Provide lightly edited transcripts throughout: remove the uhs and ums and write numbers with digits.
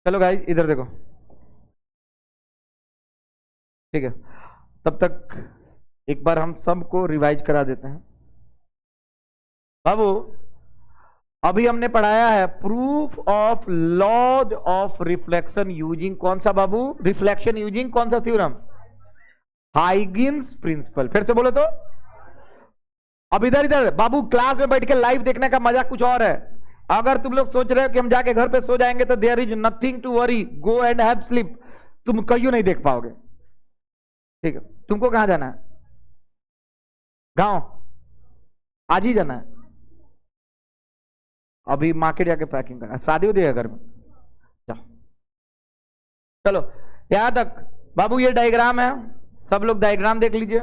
चलो गाइस इधर देखो, ठीक है। तब तक एक बार हम सबको रिवाइज करा देते हैं। बाबू अभी हमने पढ़ाया है proof of laws of reflection using कौन सा बाबू, रिफ्लेक्शन यूजिंग कौन सा थ्योरम, हाइगिन्स प्रिंसिपल। फिर से बोलो तो। अब इधर इधर बाबू क्लास में बैठ के लाइव देखने का मजा कुछ और है। अगर तुम लोग सोच रहे हो कि हम जाके घर पे सो जाएंगे तो there is nothing to worry, go and have sleep, तुम कहीं नहीं देख पाओगे। ठीक है, तुमको कहां जाना है, गांव, आज ही जाना है, अभी मार्केट जाके पैकिंग करना है, शादी होती है घर में, जाओ। चलो यहां तक बाबू, ये डायग्राम है, सब लोग डायग्राम देख लीजिए।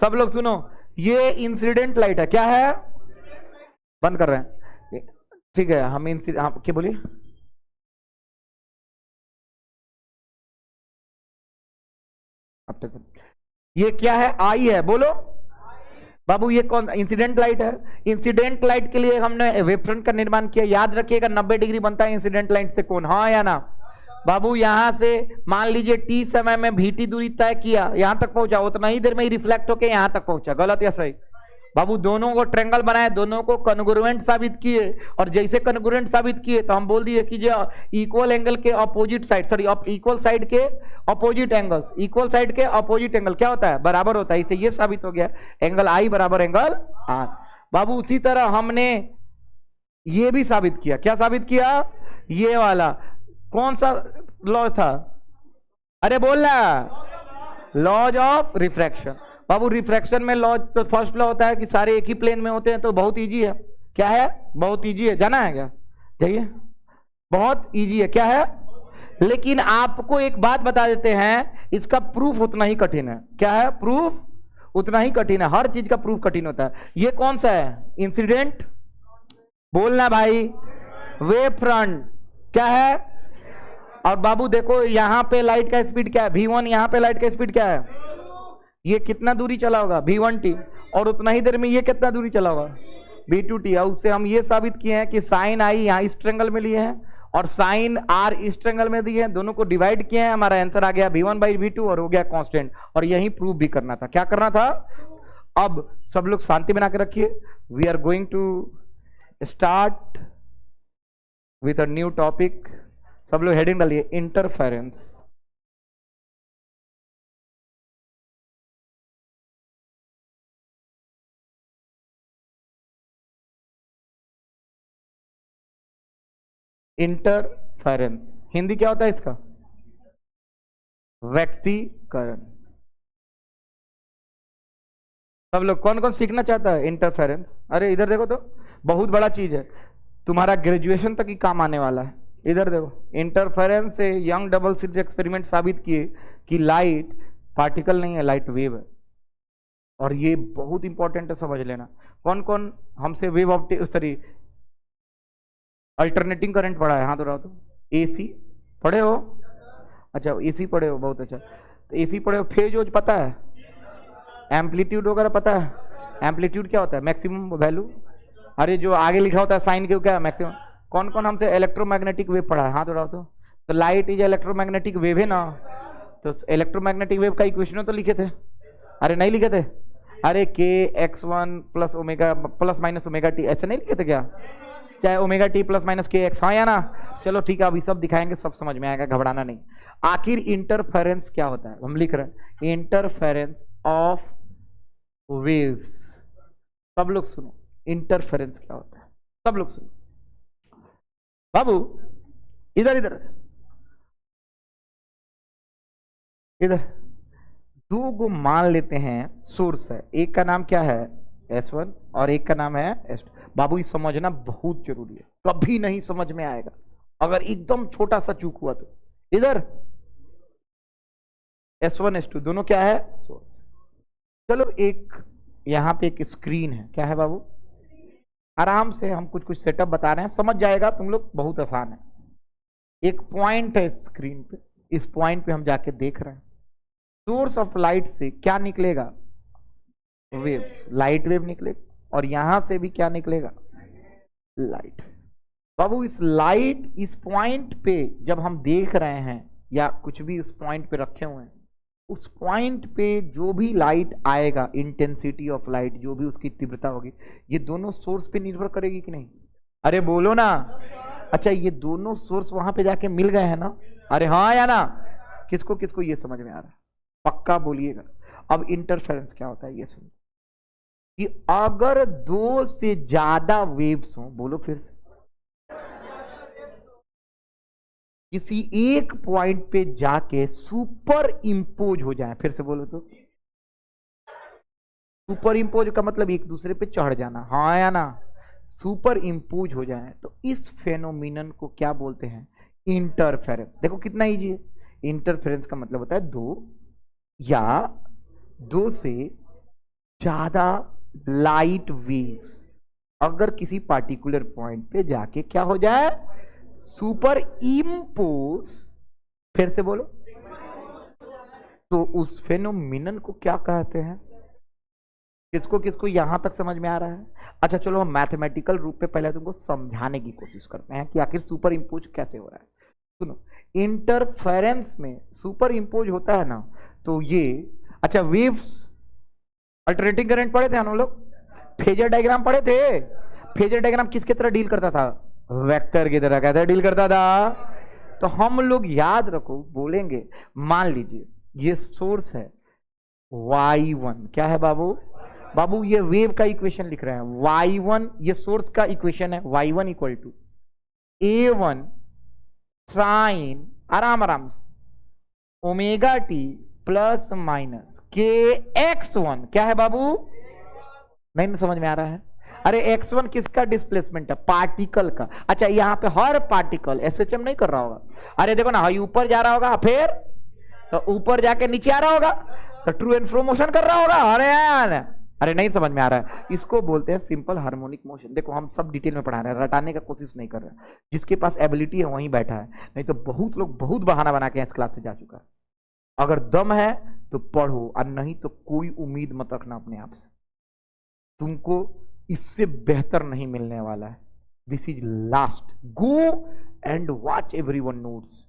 सब लोग सुनो, ये इंसिडेंट लाइट है, क्या है, बंद कर रहे हैं, ठीक है। हम इंसिडेंट क्या बोलिए, ये क्या है, आई है, बोलो बाबू। ये कौन इंसिडेंट लाइट है, इंसिडेंट लाइट के लिए हमने वेवफ्रंट का निर्माण किया। याद रखिएगा 90 डिग्री बनता है इंसिडेंट लाइट से कोण, हाँ या ना बाबू। यहां से मान लीजिए टी समय में भीटी दूरी तय किया, यहां तक पहुंचा, उतना ही देर में ही रिफ्लेक्ट होकर यहां तक पहुंचा, गलत या सही बाबू। दोनों को ट्रेंगल बनाए, दोनों को कन्ग्रुएंट साबित किए, और जैसे कन्ग्रुएंट साबित किए तो हम बोल दिए कि जो इक्वल एंगल के opposite side, sorry equal side के अपोजिट एंगल्स, इक्वल साइड के अपोजिट एंगल क्या होता है, बराबर होता है। इसे ये साबित हो गया एंगल आई बराबर एंगल आर बाबू। उसी तरह हमने ये भी साबित किया, क्या साबित किया, ये वाला कौन सा लॉ था, अरे बोलना, लॉज ऑफ रिफ्रैक्शन बाबू। रिफ्रैक्शन में लॉ तो फर्स्ट लॉ होता है कि सारे एक ही प्लेन में होते हैं, तो बहुत इजी है, क्या है, बहुत इजी है, जाना है क्या, जाइए, बहुत इजी है, क्या है। लेकिन आपको एक बात बता देते हैं, इसका प्रूफ उतना ही कठिन है, क्या है, प्रूफ उतना ही कठिन है, हर चीज का प्रूफ कठिन होता है। ये कौन सा है, इंसिडेंट, बोलना भाई, वेव फ्रंट, क्या है। और बाबू देखो यहां पे लाइट का स्पीड क्या है, v1, यहां पे लाइट का स्पीड क्या है, ये कितना दूरी चला होगा, v1t, और उतना ही देर में ये कितना दूरी चला होगा, v2t। और उससे हम ये साबित किए हैं कि साइन आई यहाँ इस ट्रेंगल में लिए हैं और साइन आर इस ट्रेंगल में दिए हैं, दोनों को डिवाइड किए हैं, हमारा आंसर आ गया v1/v2 और हो गया कांस्टेंट। और यही प्रूफ भी करना था, क्या करना था। अब सब लोग शांति बना के रखिए, we are going to start with a new topic. सब लोग हेडिंग डालिए, इंटरफेरेंस। इंटरफेरेंस हिंदी क्या होता है इसका, व्यक्तिकरण। सब लोग कौन कौन सीखना चाहता है इंटरफेरेंस, अरे इधर देखो तो, बहुत बड़ा चीज है, तुम्हारा ग्रेजुएशन तक ही काम आने वाला है। इधर देखो, इंटरफेरेंस से यंग डबल स्लिट एक्सपेरिमेंट साबित किए कि लाइट पार्टिकल नहीं है, लाइट वेव है। और ये बहुत इंपॉर्टेंट है, समझ लेना। कौन कौन हमसे wave optic sorry alternating current पढ़ा है, हाथ उठाओ तो। एसी पढ़े हो, अच्छा एसी पढ़े हो, बहुत अच्छा। तो एसी पढ़े हो, फेज ओज पता है, एम्पलीट्यूड वगैरह पता है, एम्पलीट्यूड क्या होता है, मैक्सिमम वैल्यू, अरे जो आगे लिखा होता है साइन के क्या, मैक्सिमम। कौन कौन हमसे इलेक्ट्रोमैग्नेटिक वेव पढ़ा है, हाथ उठाओ तो लाइट इज इलेक्ट्रोमैग्नेटिक वेव है ना, तो इलेक्ट्रोमैग्नेटिक वेव का इक्वेशन तो लिखे थे, अरे नहीं लिखे थे, अरे के x1 plus omega plus minus omega T, ऐसे नहीं लिखे थे क्या, चाहे ओमेगा टी प्लस माइनस के एक्स, हाँ या ना। चलो ठीक है, अभी सब दिखाएंगे, सब समझ में आएगा, घबराना नहीं। आखिर इंटरफेरेंस क्या होता है, हम लिख रहे हैं इंटरफेरेंस ऑफ वेव्स। सब लोग सुनो, इंटरफेरेंस क्या होता है, सब लोग सुनो बाबू। इधर इधर इधर दो को मान लेते हैं सोर्स है, एक का नाम क्या है S1 और एक का नाम है S2। बाबू ये समझना बहुत जरूरी है, कभी नहीं समझ में आएगा अगर एकदम छोटा सा चूक हुआ तो। इधर S1 S2 दोनों क्या है, सोर्स। चलो एक यहां पे एक स्क्रीन है, क्या है बाबू, आराम से हम कुछ कुछ सेटअप बता रहे हैं, समझ जाएगा तुम लोग, बहुत आसान है। एक पॉइंट है स्क्रीन पे, इस पॉइंट पे हम जाके देख रहे हैं, सोर्स ऑफ लाइट से क्या निकलेगा, वेव, लाइट वेव निकलेगा, और यहां से भी क्या निकलेगा, लाइट। बाबू इस लाइट इस पॉइंट पे जब हम देख रहे हैं या कुछ भी उस पॉइंट पे रखे हुए हैं, उस पॉइंट पे जो भी लाइट आएगा, इंटेंसिटी ऑफ लाइट, जो भी उसकी तीव्रता होगी, ये दोनों सोर्स पे निर्भर करेगी कि नहीं? अरे बोलो ना। अच्छा, ये दोनों सोर्स वहां पे जाके मिल गए हैं ना? अरे हाँ या ना? किसको किसको ये समझ में आ रहा है? पक्का बोलिएगा। अब इंटरफेरेंस क्या होता है ये सुनो, कि अगर दो से ज्यादा वेव्स हो, बोलो फिर से, किसी एक पॉइंट पे जाके सुपर इंपोज हो जाए, फिर से बोलो तो, सुपर इंपोज का मतलब एक दूसरे पे चढ़ जाना, हाँ या ना? सुपर इंपोज हो जाए तो इस फेनोमिनन को क्या बोलते हैं? इंटरफेरेंस। देखो कितना इजी है। इंटरफेरेंस का मतलब होता है दो या दो से ज्यादा लाइट वेव्स अगर किसी पार्टिकुलर पॉइंट पे जाके क्या हो जाए? Super impose. फिर से बोलो। तो उस फेनोमिनन को क्या कहते हैं? किसको किसको यहां तक समझ में आ रहा है? अच्छा चलो हम मैथमेटिकल रूप पे पहले तुमको समझाने की कोशिश करते हैं कि आखिर सुपर इम्पोज कैसे हो रहा है। सुनो, इंटरफेरेंस में सुपर इम्पोज होता है ना, तो ये, अच्छा वेव्स, अल्टरनेटिंग करंट पढ़े थे हम लोग, फेजर डायग्राम पढ़े थे। फेजर डायग्राम किसके तरह डील करता था? वेक्टर की तरह। कैसे डील करता था? तो हम लोग याद रखो, बोलेंगे, मान लीजिए ये सोर्स है y1, क्या है बाबू? बाबू ये वेव का इक्वेशन लिख रहे हैं, y1 ये सोर्स का इक्वेशन है, y1 equal to a1 sign, आराम आराम से, omega T plus minus K x1, क्या है बाबू? नहीं समझ में आ रहा है? अरे x1 किसका डिस्प्लेसमेंट है? पार्टिकल का। अच्छा यहां पे हर पार्टिकल एसएचएम नहीं कर रहा होगा? अरे देखो ना, हाई ऊपर जा रहा होगा, फिर तो ऊपर जाके नीचे आ रहा होगा, तो ट्रू एंड फ्रो मोशन कर रहा होगा। अरे यार, अरे नहीं समझ में आ रहा है? इसको बोलते हैं सिंपल हार्मोनिक मोशन। देखो हम सब डिटेल में पढ़ा रहे हैं, रटाने का कोशिश नहीं कर रहे हैं। जिसके पास एबिलिटी है वहीं बैठा है, नहीं तो बहुत लोग बहुत बहाना बना के इस क्लास से जा चुका है। अगर दम है तो पढ़ो, और नहीं तो कोई उम्मीद मत रखना अपने आप से, तुमको इससे बेहतर नहीं मिलने वाला है। This is last. Go and watch everyone notes,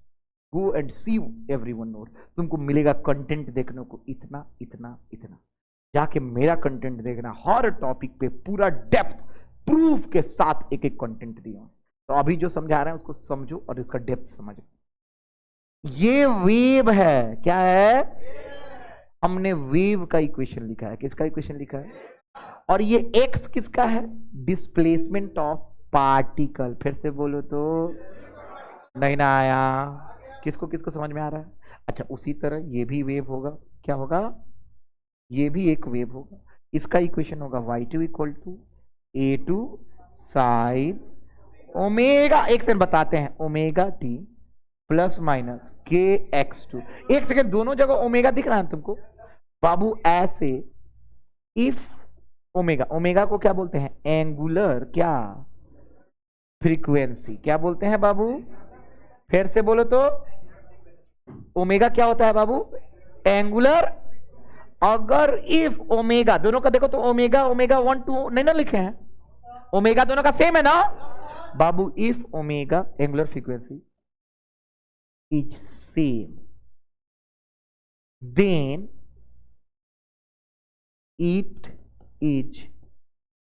go and see everyone note. तुमको मिलेगा कंटेंट देखने को इतना इतना इतना। जाके मेरा कंटेंट देखना, हर टॉपिक पे पूरा डेप्थ प्रूफ के साथ एक एक कंटेंट दिया। तो अभी जो समझा रहे हैं उसको समझो और इसका डेप्थ समझो। ये वेव है, क्या है? हमने वेव का इक्वेशन लिखा है। किसका इक्वेशन लिखा है? और ये x किसका है? Displacement of particle. फिर से बोलो तो, नहीं ना आया? किसको किसको समझ में आ रहा है? अच्छा उसी तरह ये भी वेव होगा, क्या होगा? ये भी एक वेव होगा। इसका इक्वेशन होगा y2 equal to a2 sine omega, एक सेकंड बताते हैं, ओमेगा टी प्लस माइनस के x2। एक सेकंड, दोनों जगह ओमेगा दिख रहा है तुमको बाबू? ऐसे इफ ओमेगा, ओमेगा को क्या बोलते हैं? एंगुलर क्या फ्रीक्वेंसी। क्या बोलते हैं बाबू? फिर से बोलो तो, ओमेगा क्या होता है बाबू? एंगुलर। अगर इफ ओमेगा, दोनों का देखो तो ओमेगा, ओमेगा 1 2 नहीं ना लिखे हैं, ओमेगा दोनों का सेम है ना बाबू? If omega angular frequency is same, then it is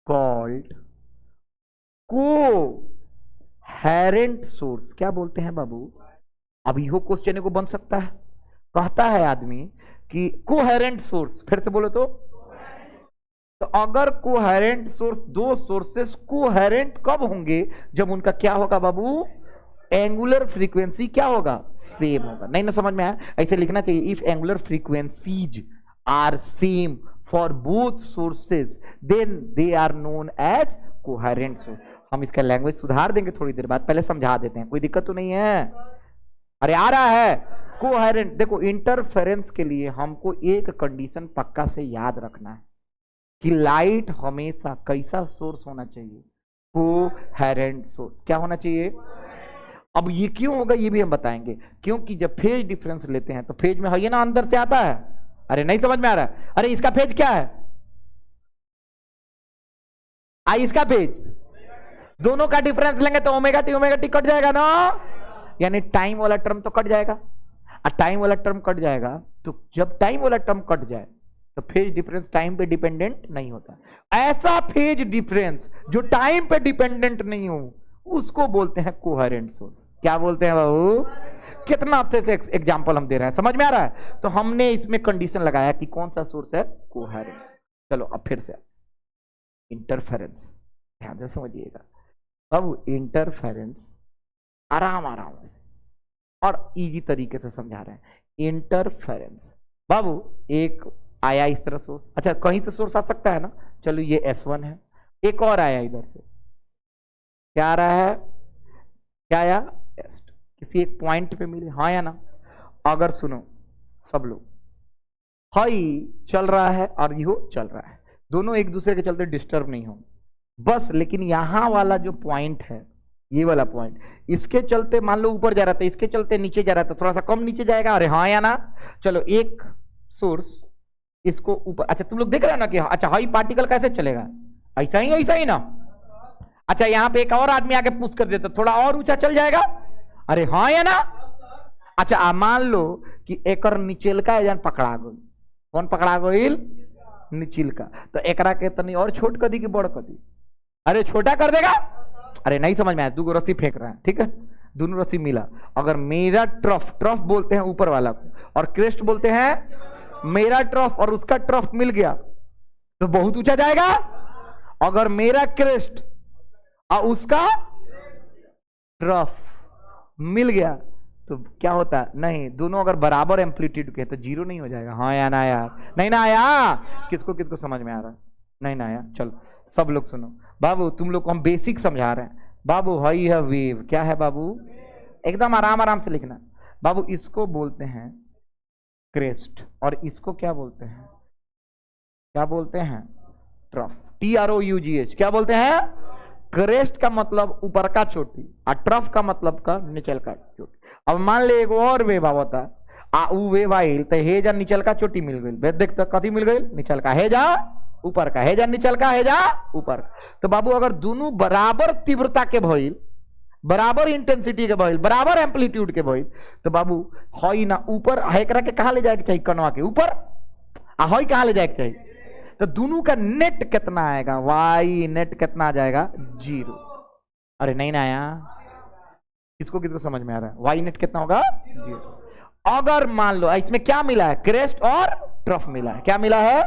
called coherent source. क्या बोलते हैं बाबू? अब यो क्वेश्चन को बन सकता है, कहता है आदमी कि कोहेरेंट सोर्स। फिर से बोलो तो अगर कोहेरेंट सोर्स, दो सोर्सेस कोहेरेंट कब होंगे? जब उनका क्या होगा बाबू? एंगुलर फ्रीक्वेंसी क्या होगा? सेम होगा। नहीं ना समझ में आया? ऐसे लिखना चाहिए, if angular frequencies are same for both sources then they are known as coherent source. हम इसका लैंग्वेज सुधार देंगे थोड़ी देर बाद, पहले समझा देते हैं, कोई दिक्कत तो नहीं है? अरे आ रहा है? कोहेरेंट। देखो इंटरफेरेंस के लिए हमको एक कंडीशन पक्का से याद रखना है कि लाइट हमेशा कैसा सोर्स होना चाहिए? Coherent source. क्या होना चाहिए? अब ये क्यों होगा ये भी हम बताएंगे, क्योंकि जब फेज डिफरेंस लेते हैं तो फेज में है ना अंदर से आता है। अरे नहीं समझ में आ रहा है? अरे इसका फेज क्या है? आई इसका फेज दोनों का डिफरेंस लेंगे तो ओमेगा टी कट जाएगा ना, यानी टाइम वाला टर्म तो कट जाएगा। टाइम वाला टर्म कट जाएगा तो जब टाइम वाला टर्म कट जाए तो फेज डिफरेंस टाइम पे डिपेंडेंट नहीं होता। ऐसा फेज डिफरेंस जो टाइम पे डिपेंडेंट नहीं हो उसको बोलते हैं कोहेरेंट सोर्स। क्या बोलते हैं बाबू? कितना अच्छे से एग्जांपल हम दे रहे हैं, समझ में आ रहा है? तो हमने इसमें कंडीशन लगाया कि कौन सा सोर्स है, कोहेरेंट। चलो अब फिर से इंटरफेरेंस ध्यान से समझिएगा। अब इंटरफेरेंस आराम से और इजी तरीके से समझा रहे हैं। इंटरफेरेंस बाबू एक आया इस तरह सोर्स, अच्छा कहीं से सोर्स आ सकता है ना, चलो ये S1 है, एक और आया इधर से, क्या आ रहा है, क्या आया S2, किसी एक पॉइंट पे मिले, हाँ या ना? अगर सुनो सब लोग, हाई चल रहा है और यो चल रहा है, दोनों एक दूसरे के चलते डिस्टर्ब नहीं हो बस, लेकिन यहां वाला जो पॉइंट है, ये वाला पॉइंट, इसके चलते मान लो ऊपर जा रहा था, इसके चलते नीचे जा रहा था, थोड़ा सा कम नीचे जाएगा, अरे हाँ या ना? चलो एक सोर्स इसको ऊपर, अच्छा तुम लोग देख रहे हो ना कि अच्छा हाई पार्टिकल कैसे चलेगा, ऐसा ही ना? अच्छा यहां पे एक और आदमी आके पुश कर देता, थोड़ा और ऊंचा चल जाएगा, अरे हाँ या ना? अच्छा मान लो कि एकर निचेलका एजन पकड़ा गई, कौन पकड़ा गई? निचिलका, तो एकरा के तनी और छोट कर दी कि बड़ कर दी? अरे छोटा कर देगा, अरे नहीं समझ में आया, दो रस्सी फेंक रहा है, ठीक है, दोनों रस्सी मिला, अगर मेरा ट्रफ बोलते हैं ऊपर वाला को और क्रेस्ट बोलते हैं मेरा ट्रफ, और उसका ट्रफ मिल गया तो बहुत ऊंचा जाएगा। अगर मेरा क्रेस्ट और उसका ट्रफ मिल गया तो क्या होता है, नहीं, दोनों अगर बराबर एम्पलीट्यूड के तो जीरो नहीं हो जाएगा, हाँ या ना यार? नहीं ना आया? किसको समझ में आ रहा है? नहीं ना आया? चलो सब लोग सुनो बाबू, तुम लोग को हम बेसिक समझा रहे हैं बाबू। हाई है वेव, क्या है बाबू? एकदम आराम से लिखना बाबू। इसको बोलते हैं क्रेस्ट और इसको क्या बोलते हैं, ट्रफ, TROUGH। क्या बोलते हैं? क्रेस्ट का मतलब ऊपर का चोटी और ट्रफ का मतलब का निचल का चोटी। अब मान ले एगो और वेव आवता ऊ वेव आइल तो हेजा निचल का चोटी मिल गई, देख तो कथी मिल गई, निचल का हेजा ऊपर का, हेजा निचल का, हेजा ऊपर का। तो बाबू अगर दोनों बराबर तीव्रता के भइल, बराबर इंटेंसिटी के भइल, बराबर एम्पलीट्यूड के भइल, तो बाबू हई ना ऊपर हेकरा के कहां ले जाए के चाहिए, कनवा के ऊपर, आ हई कहां ले जाए के चाहिए, तो दोनों का नेट कितना आएगा, वाई नेट कितना आ जाएगा, 0। अरे नहीं ना आया? किसको समझ में आ रहा है? वाई नेट कितना होगा, 0। अगर मान लो इसमें क्या मिला है, क्रेस्ट और ट्रफ मिला है, क्या मिला है,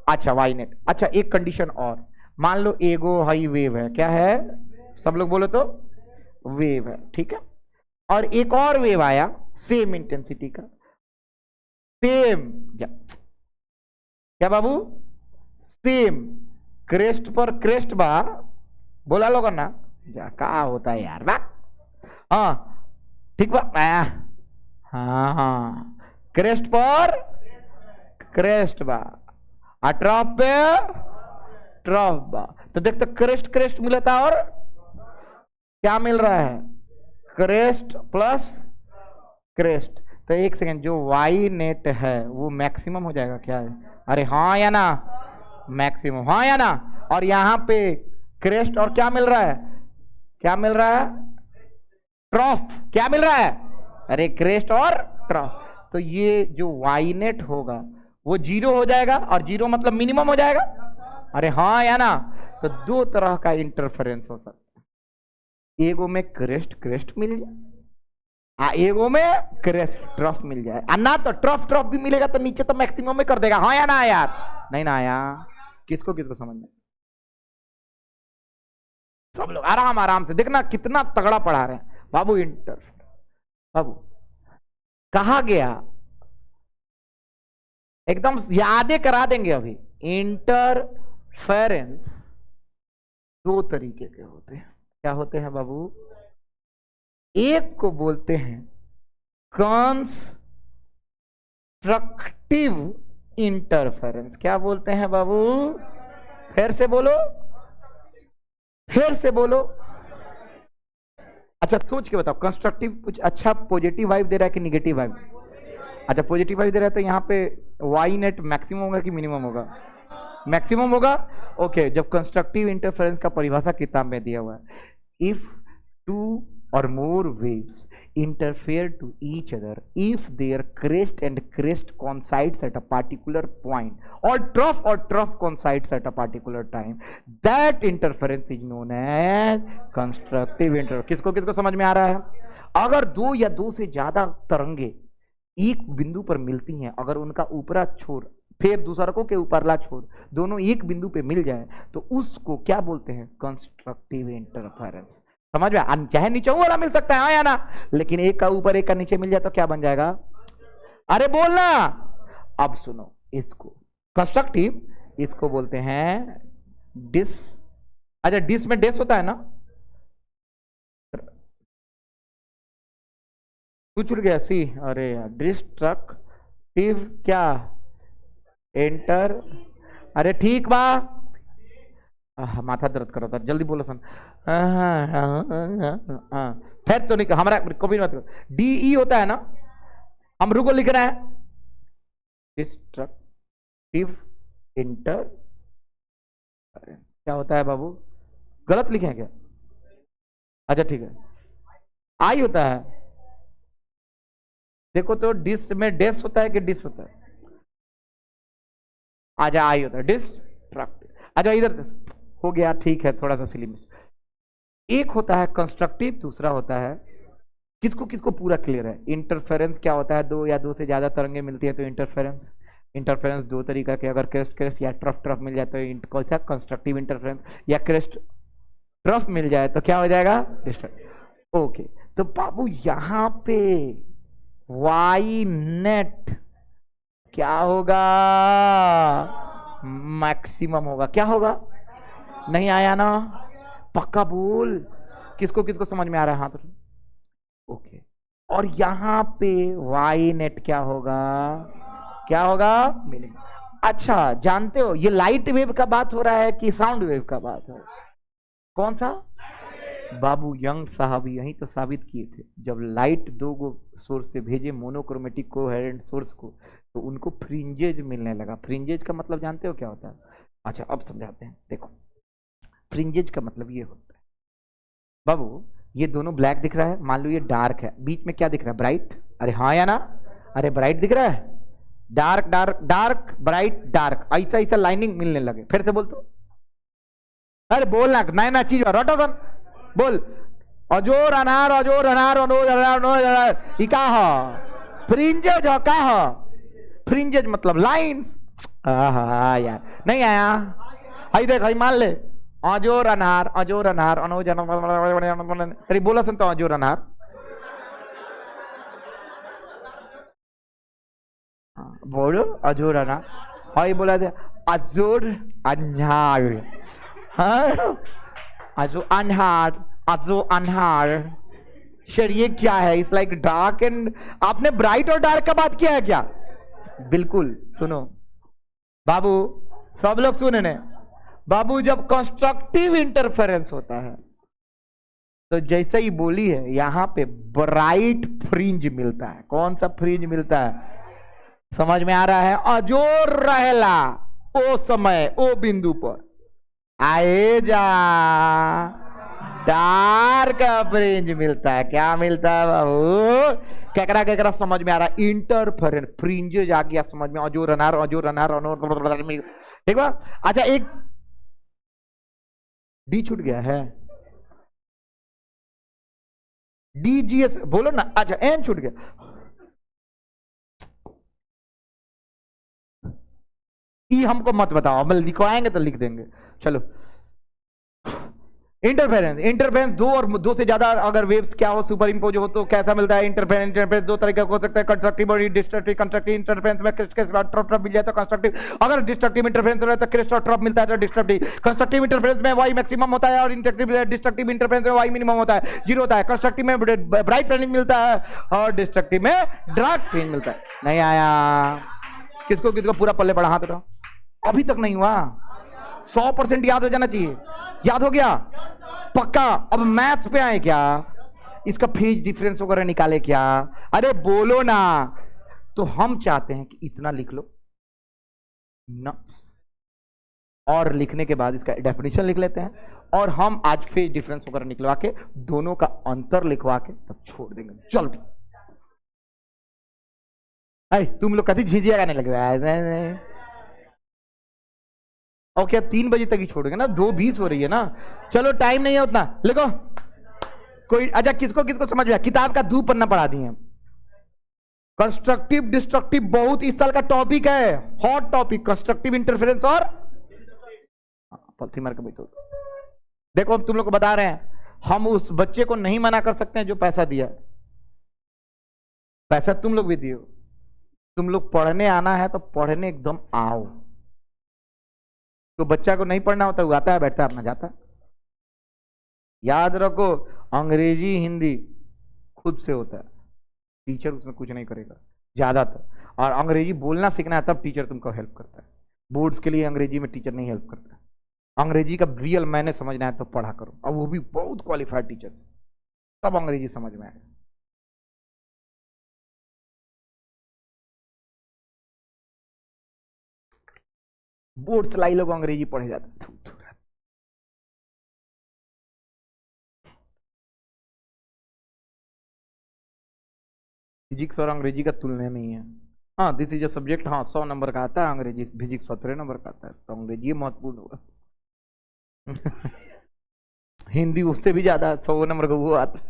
अच्छा वाई नेट। अच्छा एक कंडीशन और, मान लो एगो हाई वेव है, क्या है, सब लोग बोलो तो वेव है, ठीक है, और एक और वेव आया सेम इंटेंसिटी का, सेम क्या बाबू, सेम क्रेस्ट पर क्रेस्ट बा, बोला लोग ना क्या होता है यार बा, हाँ ठीक बा, हाँ क्रेस्ट पर क्रेस्ट बा, ट्रफ पे ट्रफ बा, तो देखते क्रेस्ट मिला था और क्या मिल रहा है, क्रेस्ट प्लस क्रेस्ट। तो एक सेकेंड, जो वाई नेट है वो मैक्सिमम हो जाएगा क्या है, अरे हाँ या ना, मैक्सिमम, हाँ या ना? और यहां पे क्रेस्ट और क्या मिल रहा है, ट्रफ, क्या मिल रहा है, अरे क्रेस्ट और ट्रफ। तो ये जो वाई नेट होगा वो 0 हो जाएगा, और 0 मतलब मिनिमम हो जाएगा, अरे हाँ या ना? तो दो तरह का इंटरफेरेंस हो सकता है, एगो में क्रेस्ट मिल जाए, एगो में क्रेस्ट ट्रफ मिल जाए, ना तो ट्रफ भी मिलेगा तो नीचे तो मैक्सिमम में कर देगा, हाँ या ना यार? नहीं ना आया? किसको समझ में? सब लोग आराम से देखना, कितना तगड़ा पढ़ा रहे हैं बाबू। बाबू कहा गया, एकदम यादें करा देंगे अभी। इंटरफेरेंस दो तरीके के होते हैं, क्या होते हैं बाबू? एक को बोलते हैं कंस्ट्रक्टिव इंटरफेरेंस। क्या बोलते हैं बाबू? फिर से बोलो। अच्छा सोच के बताओ, कंस्ट्रक्टिव कुछ अच्छा पॉजिटिव वाइब दे रहा है कि निगेटिव वाइब? अच्छा पॉजिटिव वाइब दे रहा है तो यहाँ पे वाई नेट मैक्सिमम होगा कि मिनिमम होगा? मैक्सिमम होगा। ओके, जब कंस्ट्रक्टिव इंटरफेरेंस का परिभाषा किताब में दिया हुआ है, इफ टू और मोर waves interfere to each other if their crest and crest coincides at a particular point or trough coincides at a particular time, that interference is known as constructive interference. किसको किसको समझ में आ रहा है? अगर दो या दो से ज्यादा तरंगे एक बिंदु पर मिलती हैं, अगर उनका ऊपरा छोर फिर दूसरा के ऊपरला छोर दोनों एक बिंदु पे मिल जाए तो उसको क्या बोलते हैं? Constructive interference. समझ में? चाहे नीचे वाला मिल सकता है, हाँ या ना, लेकिन एक का ऊपर एक का नीचे मिल जाए तो क्या बन जाएगा? अरे बोलना. अब सुनो, इसको कंस्ट्रक्टिव, इसको बोलते हैं डिस. अच्छा, डिस में डेस होता है ना? कुछ गया सी. अरे यार, डिस्ट्रक्टिव क्या? एंटर. अरे ठीक बा. माथा दर्द करो था, जल्दी बोलो सन. फिर तो नहीं, हमारा कॉपी मत करो. DE होता है ना, हम रुको लिख रहे हैं. डिस्ट्रक्टिव इंटर क्या होता है बाबू? गलत लिखे हैं क्या? अच्छा ठीक है. आई होता है. देखो तो डिस में डेस होता है कि डिस होता है? आजा, आई होता है डिस्ट्रक्टिव. अच्छा इधर हो गया, ठीक है, थोड़ा सा सिली मिस. एक होता है कंस्ट्रक्टिव, दूसरा होता है किसको किसको पूरा क्लियर है? इंटरफेरेंस क्या होता है? दो या दो से ज्यादा तरंगे मिलती है तो इंटरफेरेंस. इंटरफेरेंस दो तरीका के, अगर क्रेस्ट क्रेस्ट या ट्रफ मिल जाए तो कौन सा? Constructive interference. या क्रेस्ट ट्रफ मिल जाए तो क्या हो जाएगा? डिस्ट्रक्टिव. ओके, तो बाबू यहां पे वाई नेट क्या होगा? मैक्सिमम होगा. क्या होगा? नहीं आया ना? पक्का बोल. किसको किसको समझ में आ रहा है? हाथ. ओके. और यहां पे वाई नेट क्या होगा? क्या होगा? मिनिमम. अच्छा, जानते हो ये लाइट वेव का बात हो रहा है कि साउंड वेव का बात हो रहा है? कौन सा? बाबू यंग साहब यही तो साबित किए थे. जब लाइट दो गो सोर्स से भेजे मोनोक्रोमेटिक कोहेरेंट सोर्स को, तो उनको फ्रिंजेज मिलने लगा. फ्रिंजेज का मतलब जानते हो क्या होता है? अच्छा अब समझाते हैं. देखो, फ्रिंजेज का मतलब ये होता है बाबू, ये दोनों ब्लैक दिख रहा है, मान लो ये डार्क है, बीच में क्या दिख रहा है? ब्राइट. अरे हाँ या ना? अरे ब्राइट दिख रहा है. Dark dark dark bright dark, ऐसा ऐसा लाइनिंग मिलने लगे. फिर से बोल तो. अरे बोलना, नया नया चीज रोटेशन बोल. अजोर अनार अजोर अनार अनोज अनार का फ्रिंजेज हो. का फ्रिंजेज मतलब लाइन्स. यार नहीं आया. आई देख, आई मान ले. अजोर अनार अनोज अनार. अरे बोला सुन तो, अजोर अनार. बोलो अजोर अनार. आई बोला दे अजोर अनार. हाँ, अजो अनहार अजो अनहार. सर ये क्या है? It's like dark and. आपने ब्राइट और डार्क का बात किया है क्या? बिल्कुल. सुनो बाबू, सब लोग सुने ने बाबू, जब कंस्ट्रक्टिव इंटरफेरेंस होता है तो जैसे ही बोली है, यहां पे ब्राइट फ्रिंज मिलता है. कौन सा फ्रिंज मिलता है? समझ में आ रहा है? अजोर रहेला ओ समय ओ बिंदु पर आए जा डार्क फ्रिंज मिलता है. क्या मिलता है बाबू? केकरा समझ में आ रहा है? इंटरफेरेंस फ्रिंजेज आ गया समझ में. अजोर अनार ठीक है. अच्छा एक डी छूट गया है. DGS बोलो ना. अच्छा एन छूट गया. ई हमको मत बताओ, हम लिखवाएंगे तो लिख देंगे. चलो, इंटरफेरेंस दो और दो से ज्यादा अगर वेव्स क्या हो, सुपर इंपोज हो तो कैसा मिलता है? इंटरफेरेंस दो तरीके हो सकता है, कंस्ट्रक्टिव और डिस्ट्रक्टिव. कंस्ट्रक्टिव इंटरफेरेंस में क्रेस्ट के बाद ट्रफ मिल जाए तो कंस्ट्रक्टिव. अगर डिस्ट्रक्टिव इंटरफेरेंस हो रहा है तो क्रेस्ट और ट्रफ मिलता है तो डिस्ट्रक्टिव. कंस्ट्रक्टिव इंटरफेरेंस में वाई मैक्सिमम होता है और डिस्ट्रक्टिव इंटरफेरेंस में वाई मिनिमम होता है, जीरो होता है. कंस्ट्रक्टिव में ब्राइट फ्रिंज मिलता है और डिस्ट्रक्टिव में डार्क फ्रिंज मिलता है. नहीं आया? किसको किसको पूरा पल्ले पड़ा? हाथ उठाओ. अभी तक नहीं हुआ? 100% याद हो जाना चाहिए. याद हो गया? पक्का. अब मैथ्स पे आए क्या? इसका फेज डिफरेंस वगैरह निकाले क्या? अरे बोलो ना. तो हम चाहते हैं कि इतना लिख लो ना, और लिखने के बाद इसका डेफिनेशन लिख लेते हैं, और हम आज फेज डिफरेंस वगैरह निकलवा के दोनों का अंतर लिखवा के तब छोड़ देंगे जल्दी। तुम लोग कभी झिझिया गाने लगे? ओके, अब 3 बजे तक ही छोड़ेंगे ना, 2:20 हो रही है ना। चलो टाइम नहीं है उतना, लिखो। कोई अच्छा, किसको किसको समझ में आया? किताब का 2 पन्ना पढ़ा दिए। कंस्ट्रक्टिव डिस्ट्रक्टिव बहुत इस साल का टॉपिक है, हॉट टॉपिक, कंस्ट्रक्टिव इंटरफेरेंस और मार के बैठो। देखो हम तुम लोग को बता रहे हैं, हम उस बच्चे को नहीं मना कर सकते हैं जो पैसा दिया। पैसा तुम लोग भी दियो, तुम लोग पढ़ने आना है तो पढ़ने एकदम आओ। तो बच्चा को नहीं पढ़ना होता, वो आता है, बैठता है, अपना जाता है। याद रखो, अंग्रेजी हिंदी खुद से होता है, टीचर उसमें कुछ नहीं करेगा ज्यादातर। और अंग्रेजी बोलना सीखना है तब टीचर तुमको हेल्प करता है। बोर्ड्स के लिए अंग्रेजी में टीचर नहीं हेल्प करता है। अंग्रेजी का रियल मैंने समझना है तो पढ़ा करो, और वो भी बहुत क्वालिफाइड टीचर, तब अंग्रेजी समझ में आएगा। बोर्ड सिलाई लोग अंग्रेजी पढ़े जाते। फिजिक्स और अंग्रेजी का तुलना नहीं है। हाँ, दिस इज अ सब्जेक्ट, हाँ 100 नंबर का आता है अंग्रेजी, फिजिक्स 17 नंबर का आता है, तो अंग्रेजी महत्वपूर्ण होगा। हिंदी उससे भी ज्यादा 100 नंबर का वो आता है।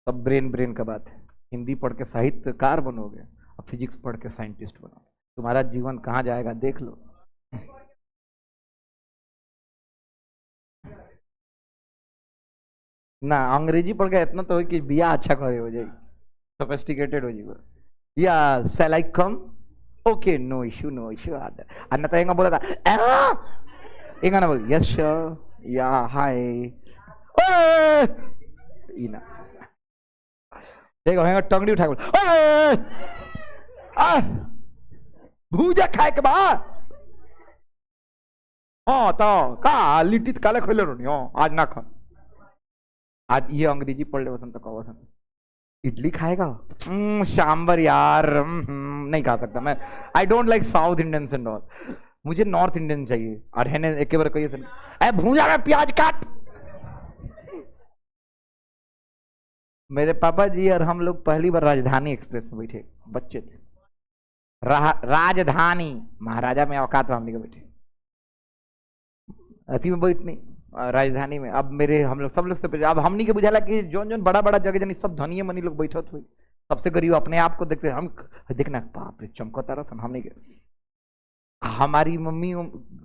सब ब्रेन ब्रेन का बात है। हिंदी पढ़ के साहित्यकार बनोगे और फिजिक्स पढ़ के साइंटिस्ट बनोगे, तुम्हारा जीवन कहाँ जाएगा देख लो। ना अंग्रेजी पढ़ के इतना तो है कि बिया अच्छा करे हो जाएगी, सोफिस्टिकेटेड हो जाएगा। या shall I come, okay no issue no issue. Anna तो बोला था, इंगा ना बोल यस सर या हाय इना, देखो हेंगा टंगड़ी उठा बोल भूजा खाए के बाद। हाँ तो का लिट्टी काले खोले रोनी, आज ना खा। आज ये अंग्रेजी पढ़ ले वसंत, कहो वसंत इडली खाएगा? सांबर यार, नहीं खा सकता मैं। I don't like south Indians and all, मुझे नॉर्थ इंडियन चाहिए। और है एक बार कहिए भूजा में प्याज काट। मेरे पापा जी और हम लोग पहली बार राजधानी एक्सप्रेस में बैठे, बच्चे थे। राजधानी, महाराजा में औकात में हमने के बैठे, अति में बैठ नहीं राजधानी में। अब मेरे हम लोग सब लोग से, अब हमनी के बुझाला कि जोन जोन बड़ा बड़ा जगह जानी सब धनिये मनी लोग बैठत हुई, सबसे गरीब अपने आप को देखते हम, देखना बाप रे चमको तारा सन। हमने के हमारी मम्मी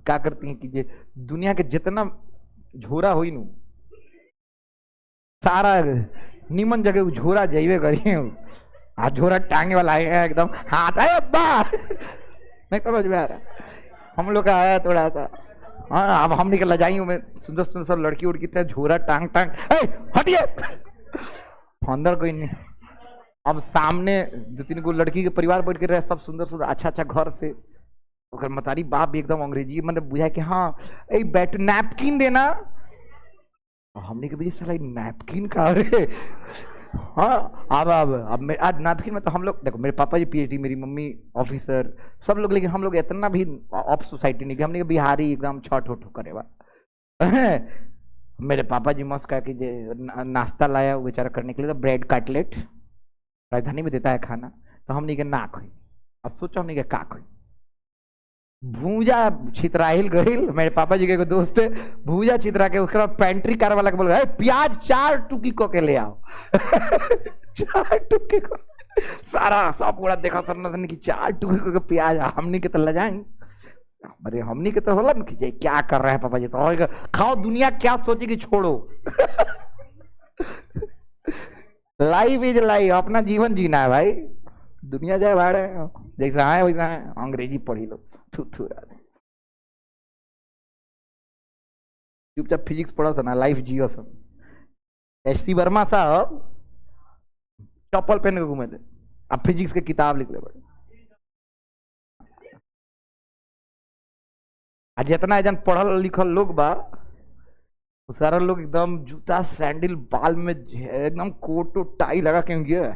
क्या करती हैं कि ये दुनिया के जितना झोरा हुई नु सारा नीमन जगह झोरा जाइए करिए, आज झोरा टांगे वाला आएगा एकदम हाथ आए अब्बा। नहीं समझ में आ रहा, हम लोग का आया थोड़ा सा। हाँ, अब हम निकल जाई में सुंदर सुंदर सब लड़की उड़की थे, झोरा टांग टांग हटिए अंदर कोई नहीं। अब सामने 2-3 गो लड़की के परिवार बैठ के रहे, सब सुंदर सुंदर अच्छा अच्छा घर से। मतारी बाप भी एकदम अंग्रेजी मतलब बुझाए कि हाँ ए बैठ नैपकिन देना। हमने के बीच साला नैपकिन का रे। हाँ अब आज नैपकिन में तो हम लोग देखो, मेरे पापा जी PhD, मेरी मम्मी ऑफिसर, सब लोग, लेकिन हम लोग इतना भी ऑफ सोसाइटी नहीं कि हमने बिहारी एकदम छठ उठ करे बा। मेरे पापा जी मस्त कहा कि नाश्ता लाया वो बेचारा करने के लिए, तो ब्रेड कटलेट राजधानी में देता है खाना, तो हमने के ना खोई। अब सोचो हमने के का खोई, भूजा छितराहिल गहिल। मेरे पापा जी के दोस्त है, भूजा छितरा के उसके बाद पेंट्री कार वाला के बोल रहा है प्याज 4 टुकी को के ले आओ। 4 टुकी को सारा सब पूरा देखा सर की 4 टुकी को के प्याज। हमनी के तो ले जाएंगे, अरे हमनी के तो होला ना कि क्या कर रहे हैं पापा जी, तो खाओ दुनिया क्या सोचेगी छोड़ो। लाइफ इज लाइफ, अपना जीवन जीना है भाई, दुनिया जाए भाड़े, जैसा है वैसा है। अंग्रेजी पढ़ी लो चुपचाप फिजिक्स पढ़ो सना, लाइफ जियो सन। SC वर्मा साहब चप्पल पहन के घूमे थे, अब फिजिक्स के किताब लिख ले बड़े। आज जितना एजन पढ़ल लिखल लोग बा, सारा लोग एकदम जूता सैंडल बाल में एकदम कोट टाई लगा के गया,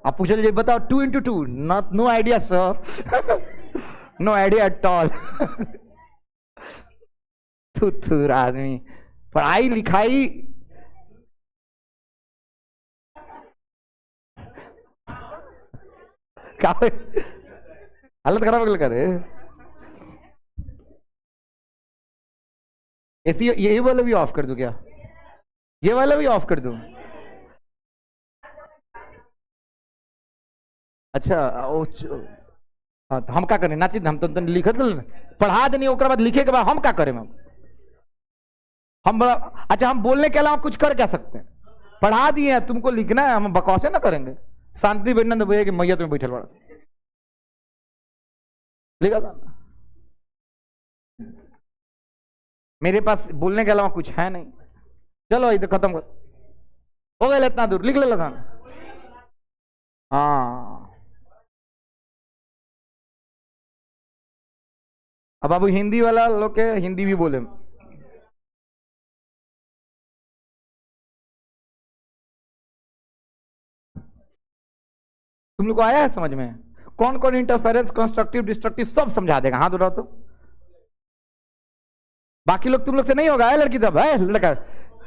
आप पूछ लीजिए, बताओ 2 into 2, not, no idea sir, no idea at all. थुथुर आदमी, पढ़ाई लिखाई क्या हालत खराब करे। एसी ये वाला भी ऑफ कर दूं क्या? ये वाला भी ऑफ कर दूं? अच्छा हाँ, तो हम क्या करें नाची, हम तो लिखत पढ़ा देनी, ओकर बाद लिखे के बाद हम क्या करें? हम अच्छा, हम बोलने के अलावा कुछ कर क्या सकते हैं? पढ़ा दिए हैं, तुमको लिखना है, हम बकवासे ना करेंगे। शांति बैठना भैया कि मैयत में बैठल बड़ा लिखा था ना। मेरे पास बोलने के अलावा कुछ है नहीं। चलो इधर खत्म कर, हो गया इतना दूर, लिख ले लसान। हाँ अब बाबू हिंदी वाला लोग के हिंदी भी बोले। तुम लोग को आया है समझ में? कौन कौन इंटरफेरेंस, कंस्ट्रक्टिव, डिस्ट्रक्टिव सब समझा देगा, हाथ उठाओ तो। बाकी लोग तुम लोग से नहीं होगा है, लड़की सब है, लड़का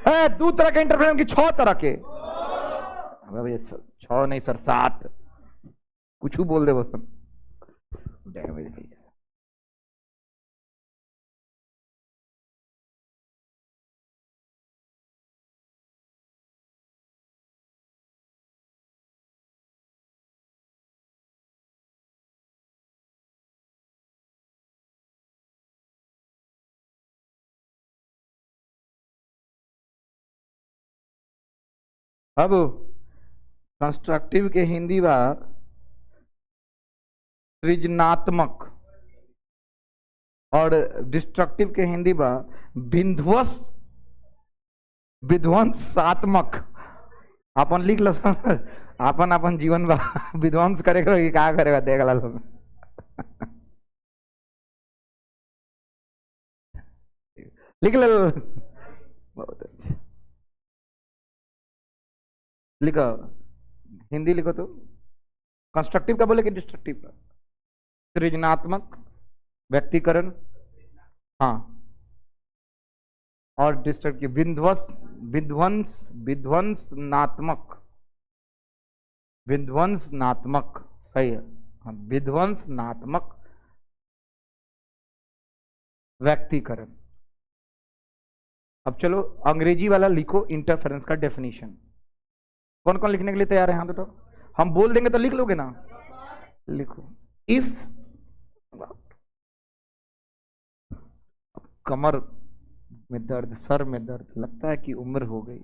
है 2 तरह के इंटरफेरेंस की 6 तरह के। 6 नहीं सर 7, कुछ बोल दे बस। अब कंस्ट्रक्टिव के हिंदी बा सृजनात्मक, और डिस्ट्रक्टिव के हिंदी बा विध्वंसात्मक। अपन लिख लो, अपन अपन जीवन बा विध्वंस करेगा कि क्या करेगा देख लो। लिख लो, बहुत अच्छा लिखो, हिंदी लिखो तो। कंस्ट्रक्टिव का बोले कि डिस्ट्रक्टिव का? सृजनात्मक, व्यक्तिकरण, हाँ, और डिस्ट्रक्टिव विध्वंसनात्मक, विध्वंसनात्मक सही है, हाँ, विध्वंसनात्मक व्यक्तिकरण। अब चलो अंग्रेजी वाला लिखो, इंटरफेरेंस का डेफिनेशन। कौन कौन लिखने के लिए तैयार है हाथ उठाओ, हम बोल देंगे तो लिख लोगे ना? लिखो। इफ, कमर में दर्द, सर में दर्द, लगता है कि उम्र हो गई,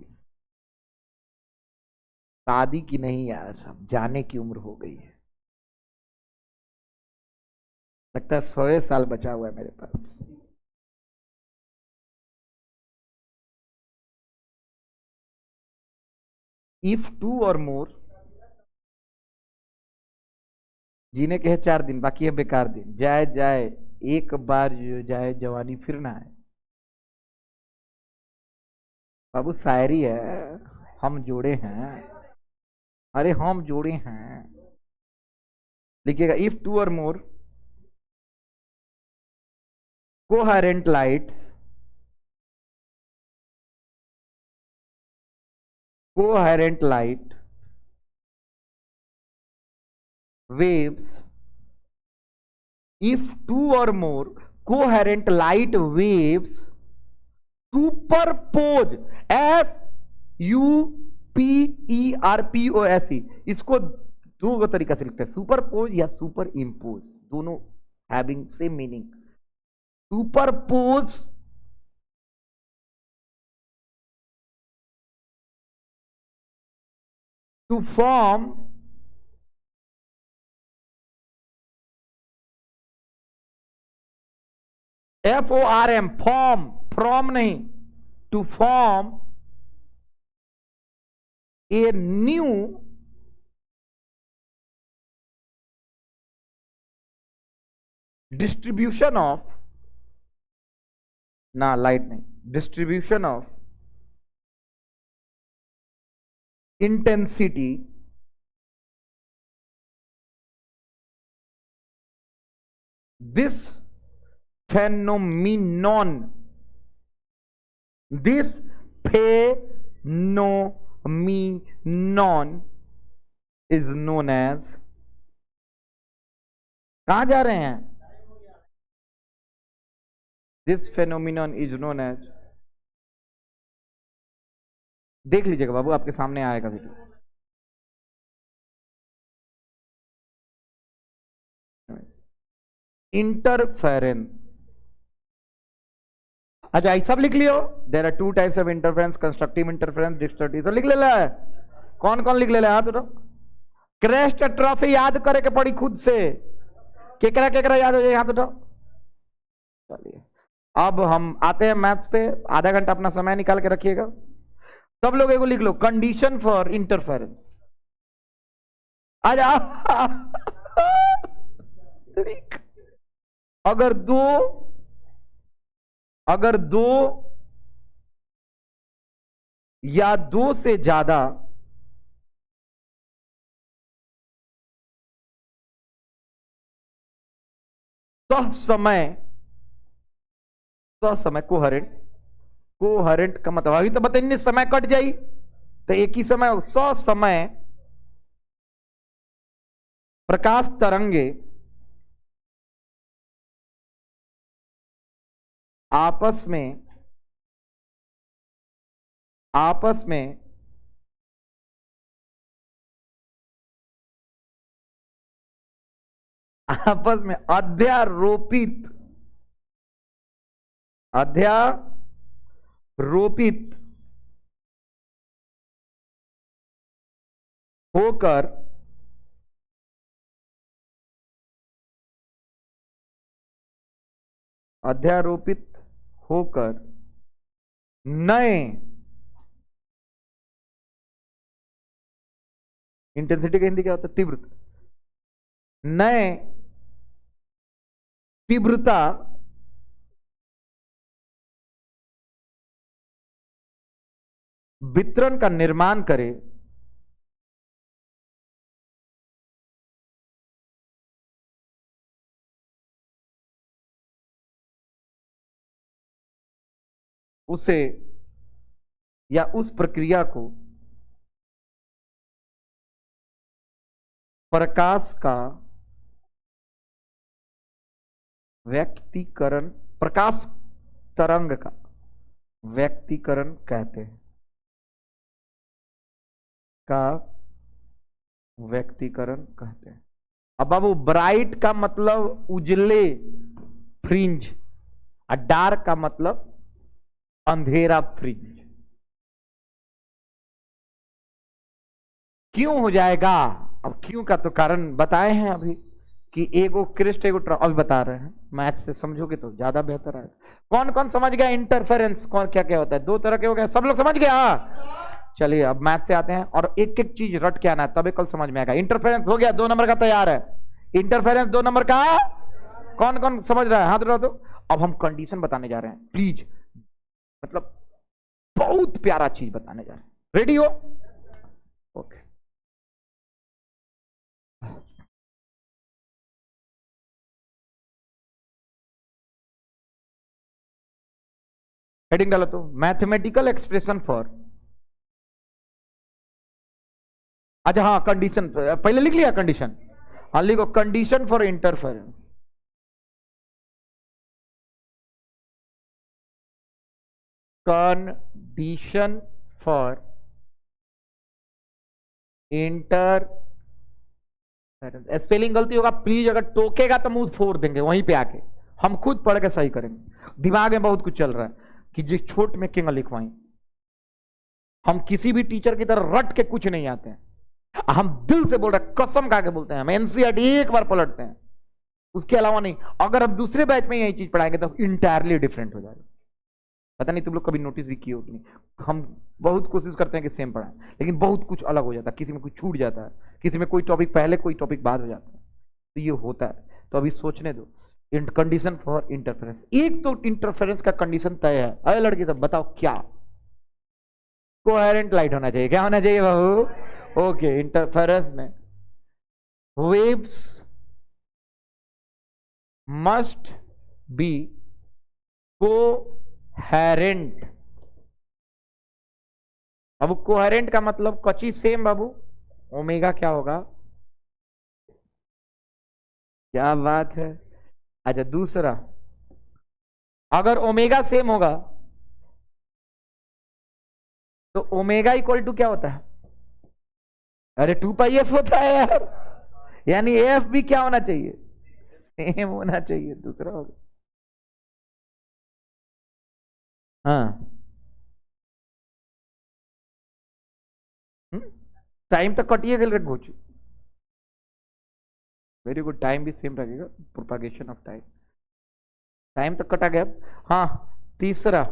शादी की नहीं यार, अब जाने की उम्र हो गई है, लगता है 100 साल बचा हुआ है मेरे पास। इफ 2 और मोर, जीने के हैं 4 दिन, बाकी है बेकार दिन, जाए जाए एक बार जो जाए जवानी फिर ना आए। बाबू शायरी है, हम जोड़े हैं, अरे हम जोड़े हैं। लिखिएगा, इफ 2 और more coherent lights, coherent light waves, if 2 or more coherent light waves superpose, SUPERPOSE, इसको 2 तरीका से लिखते हैं, सुपरपोज या सुपर इम्पोज, दोनों having same meaning. Superpose to form FORM, form, from नहीं, to form a new distribution of, ना light नहीं, distribution of intensity this phenomenon this phenomenon is known as, कहां जा रहे हैं? This phenomenon is known as, देख लीजिएगा बाबू, आपके सामने आएगा वीडियो। इंटरफेरेंस। अच्छा, सब लिख लियो। There are two types of interference, constructive interference, destructive. सब लिख ले है। कौन कौन लिख ले हाथ उठाओ। क्रेस्ट ट्रॉफी याद करे के पड़ी खुद से। केकरा केकरा याद हो जाए, हाथ उठाओ। चलिए अब हम आते हैं मैथ्स पे। आधा घंटा अपना समय निकाल के रखिएगा। सब लोग एगो लिख लो, कंडीशन फॉर इंटरफेरेंस। आजा अगर दो या दो से ज्यादा समय कोहेरेंट का मतलब अभी तो बताइए, समय कट जाई तो एक ही समय समय प्रकाश तरंगे आपस में अध्यारोपित होकर नए, इंटेंसिटी का हिंदी क्या होता है? तीव्रता। नए तीव्रता वितरण का निर्माण करे, उसे या उस प्रक्रिया को प्रकाश का व्यक्तीकरण, प्रकाश तरंग का व्यक्तीकरण कहते हैं। अब बाबू, ब्राइट का मतलब उजले फ्रिंज और डार्क का मतलब अंधेरा फ्रिंज। क्यों हो जाएगा? अब क्यों का तो कारण बताए हैं अभी कि एगो क्रिस्ट एगो अभी बता रहे हैं। मैथ से समझोगे तो ज्यादा बेहतर है। कौन कौन समझ गया इंटरफेरेंस कौन क्या क्या होता है? दो तरह के हो गए, सब लोग समझ गया? चलिए अब मैथ से आते हैं और एक एक चीज रट के आना है, तभी कल समझ में आएगा। इंटरफेरेंस हो गया, 2 नंबर का तैयार है। इंटरफेरेंस 2 नंबर का कौन कौन समझ रहा है? हाथ उठा दो। अब हम कंडीशन बताने जा रहे हैं, प्लीज, मतलब बहुत प्यारा चीज बताने जा रहे हैं। रेडी हो? ओके। हेडिंग डालो तो, मैथमेटिकल एक्सप्रेशन फॉर, अच्छा हाँ कंडीशन पहले लिख लिया कंडीशन। हाँ लिखो, condition for interference. Condition for inter, spelling गलती होगा प्लीज, अगर टोकेगा तो मुंह फोड़ देंगे वहीं पे आके। हम खुद पढ़ के सही करेंगे। दिमाग में बहुत कुछ चल रहा है कि जिस छोट में किंग लिखवाई। हम किसी भी टीचर की तरह रट के कुछ नहीं आते हैं। हम दिल से बोल रहे, कसम खा के बोलते हैं। हम एनसीईआरटी एक बार पलटते हैं, उसके अलावा नहीं। अगर हम दूसरे बैच में यही चीज पढ़ाएंगे तो इंटायरली डिफरेंट हो जाएगा। पता नहीं तुम लोग कभी नोटिस भी किए हो कि नहीं। हम बहुत कोशिश करते हैं कि सेम पढ़ाएं, लेकिन बहुत कुछ अलग हो जाता है। किसी में कुछ छूट जाता है, किसी में कोई टॉपिक पहले कोई टॉपिक बाद हो जाता है, तो ये होता है। तो अभी सोचने दो। कंडीशन फॉर इंटरफेरेंस, एक तो इंटरफेरेंस का कंडीशन तय है। अरे लड़की सब बताओ क्या? कोहेरेंट लाइट होना चाहिए। क्या होना चाहिए बाबू? ओके। इंटरफेरेंस में वेव्स मस्ट बी कोहेरेंट। अब कोहेरेंट का मतलब कची सेम बाबू, ओमेगा क्या होगा? क्या बात है। अच्छा दूसरा, अगर ओमेगा सेम होगा तो ओमेगा इक्वल टू क्या होता है? अरे 2 पाई एफ होता है यार, यानी एफ भी क्या होना चाहिए? सेम होना चाहिए। दूसरा होगा, हाँ टाइम तक कटिए गल घोचू। वेरी गुड, टाइम भी सेम रहेगा, प्रोपागेशन ऑफ टाइम, टाइम तक कटा गया। हाँ तीसरा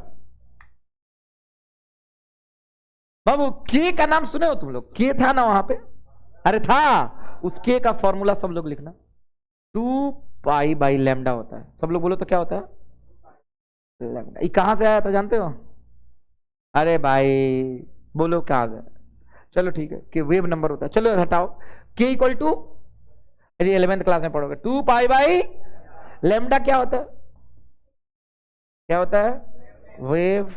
बाबू, के का नाम सुने हो तुम लोग? के था ना वहां पे? अरे था, उस के का फॉर्मूला सब लोग लिखना। 2 पाई/लैम्डा होता है। सब लोग बोलो तो क्या होता है? लैम्डा। ये कहां से आया था जानते हो? अरे भाई बोलो कहां गया? चलो ठीक है, कि वेव नंबर होता है। चलो हटाओ, के इक्वल टू, यदि 11th क्लास में पढ़ोगे, 2 पाई/लैम्डा क्या होता है? क्या होता है? Wave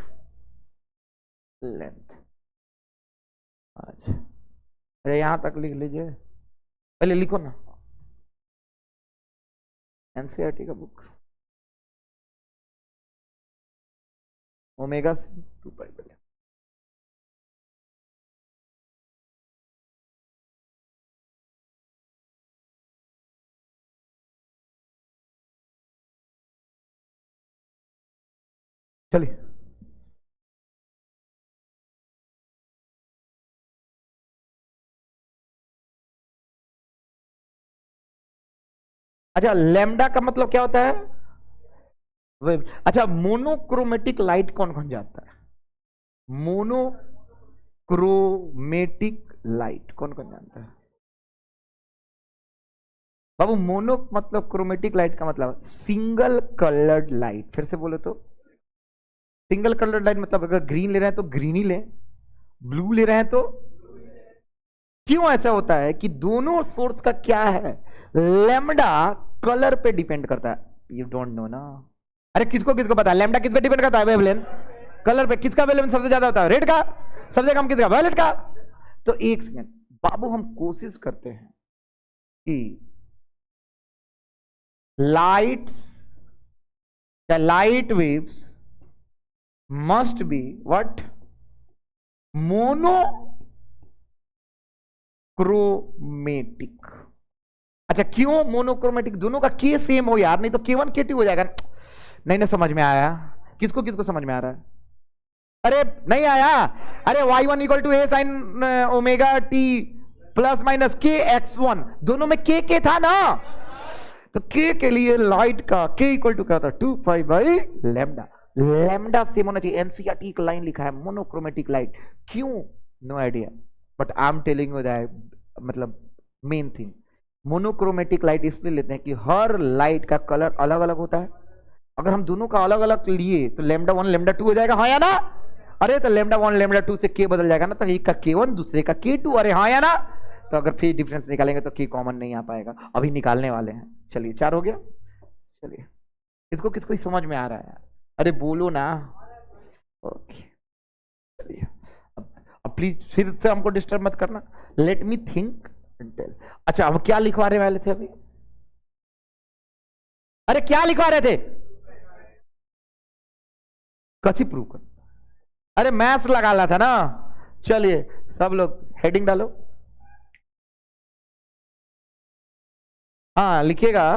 length. अच्छा अरे यहां तक लिख लीजिए, पहले लिखो ना एनसीईआरटी का बुक, ओमेगा से 2 पाई। चलिए अच्छा, लैम्डा का मतलब क्या होता है? वेव। अच्छा मोनोक्रोमेटिक लाइट कौन कौन जानता है? मोनोक्रोमेटिक लाइट कौन कौन जानता है? बाबू मोनो मतलब क्रोमेटिक लाइट का मतलब सिंगल कलर्ड लाइट। फिर से बोले तो, सिंगल कलर्ड लाइट मतलब अगर ग्रीन ले रहे हैं तो ग्रीन ही लें, ब्लू ले रहे हैं तो। क्यों ऐसा होता है कि दोनों सोर्स का क्या है, लैम्डा कलर पे डिपेंड करता है। यू डोंट नो ना? अरे किसको किसको पता है लैम्डा किस पे डिपेंड करता है? वेवलेंथ, कलर पे। किसका वेवलेंथ सबसे ज्यादा होता है? रेड का। सबसे कम किसका? वायलेट का। तो एक सेकंड बाबू, हम कोशिश करते हैं कि light waves must be what? Monochromatic. अच्छा क्यों मोनोक्रोमेटिक? दोनों का के सेम हो यार, नहीं तो K1 K2 हो जाएगा। नहीं ना समझ में आया? किसको किसको समझ में आ रहा है? अरे नहीं आया? अरे y1 equal to A sine omega T plus minus K x1, दोनों में के था ना? तो के के लिए लाइट का के इक्वल टू क्या था? 2 पाई/लैम्डा। लैम्डा सेम होना चाहिए। एनसीईआरटी एक लाइन लिखा है मोनोक्रोमेटिक लाइट। क्यों? No idea, but I am telling you that, मतलब मेन थिंग मोनोक्रोमेटिक लाइट इसलिए लेते हैं कि हर लाइट का कलर अलग अलग होता है। अगर हम दोनों का अलग अलग लिए तो λ1 λ2 हो जाएगा, हाँ या ना? अरे तो λ1 λ2 से के बदल जाएगा ना, तो एक का K1 दूसरे का K2, अरे हाँ या ना? तो अगर फिर डिफरेंस निकालेंगे तो के कॉमन नहीं आ पाएगा, अभी निकालने वाले हैं। चलिए 4 हो गया। चलिए इसको किसको समझ में आ रहा है? अरे बोलो ना। ओके चलिए, अब प्लीज फिर से हमको डिस्टर्ब मत करना, लेट मी थिंक। अच्छा अब क्या लिखवा रहे वाले थे अभी? अरे क्या लिखवा रहे थे? कैसे प्रूव कर? अरे मैथ्स लगा रहा था ना। चलिए सब लोग हेडिंग डालो। हाँ लिखिएगा,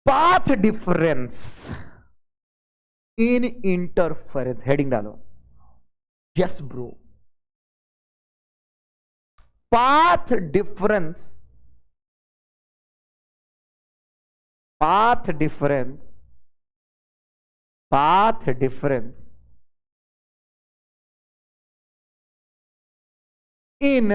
path difference in interference. Heading डालो। Yes bro, path difference, path difference, path difference in,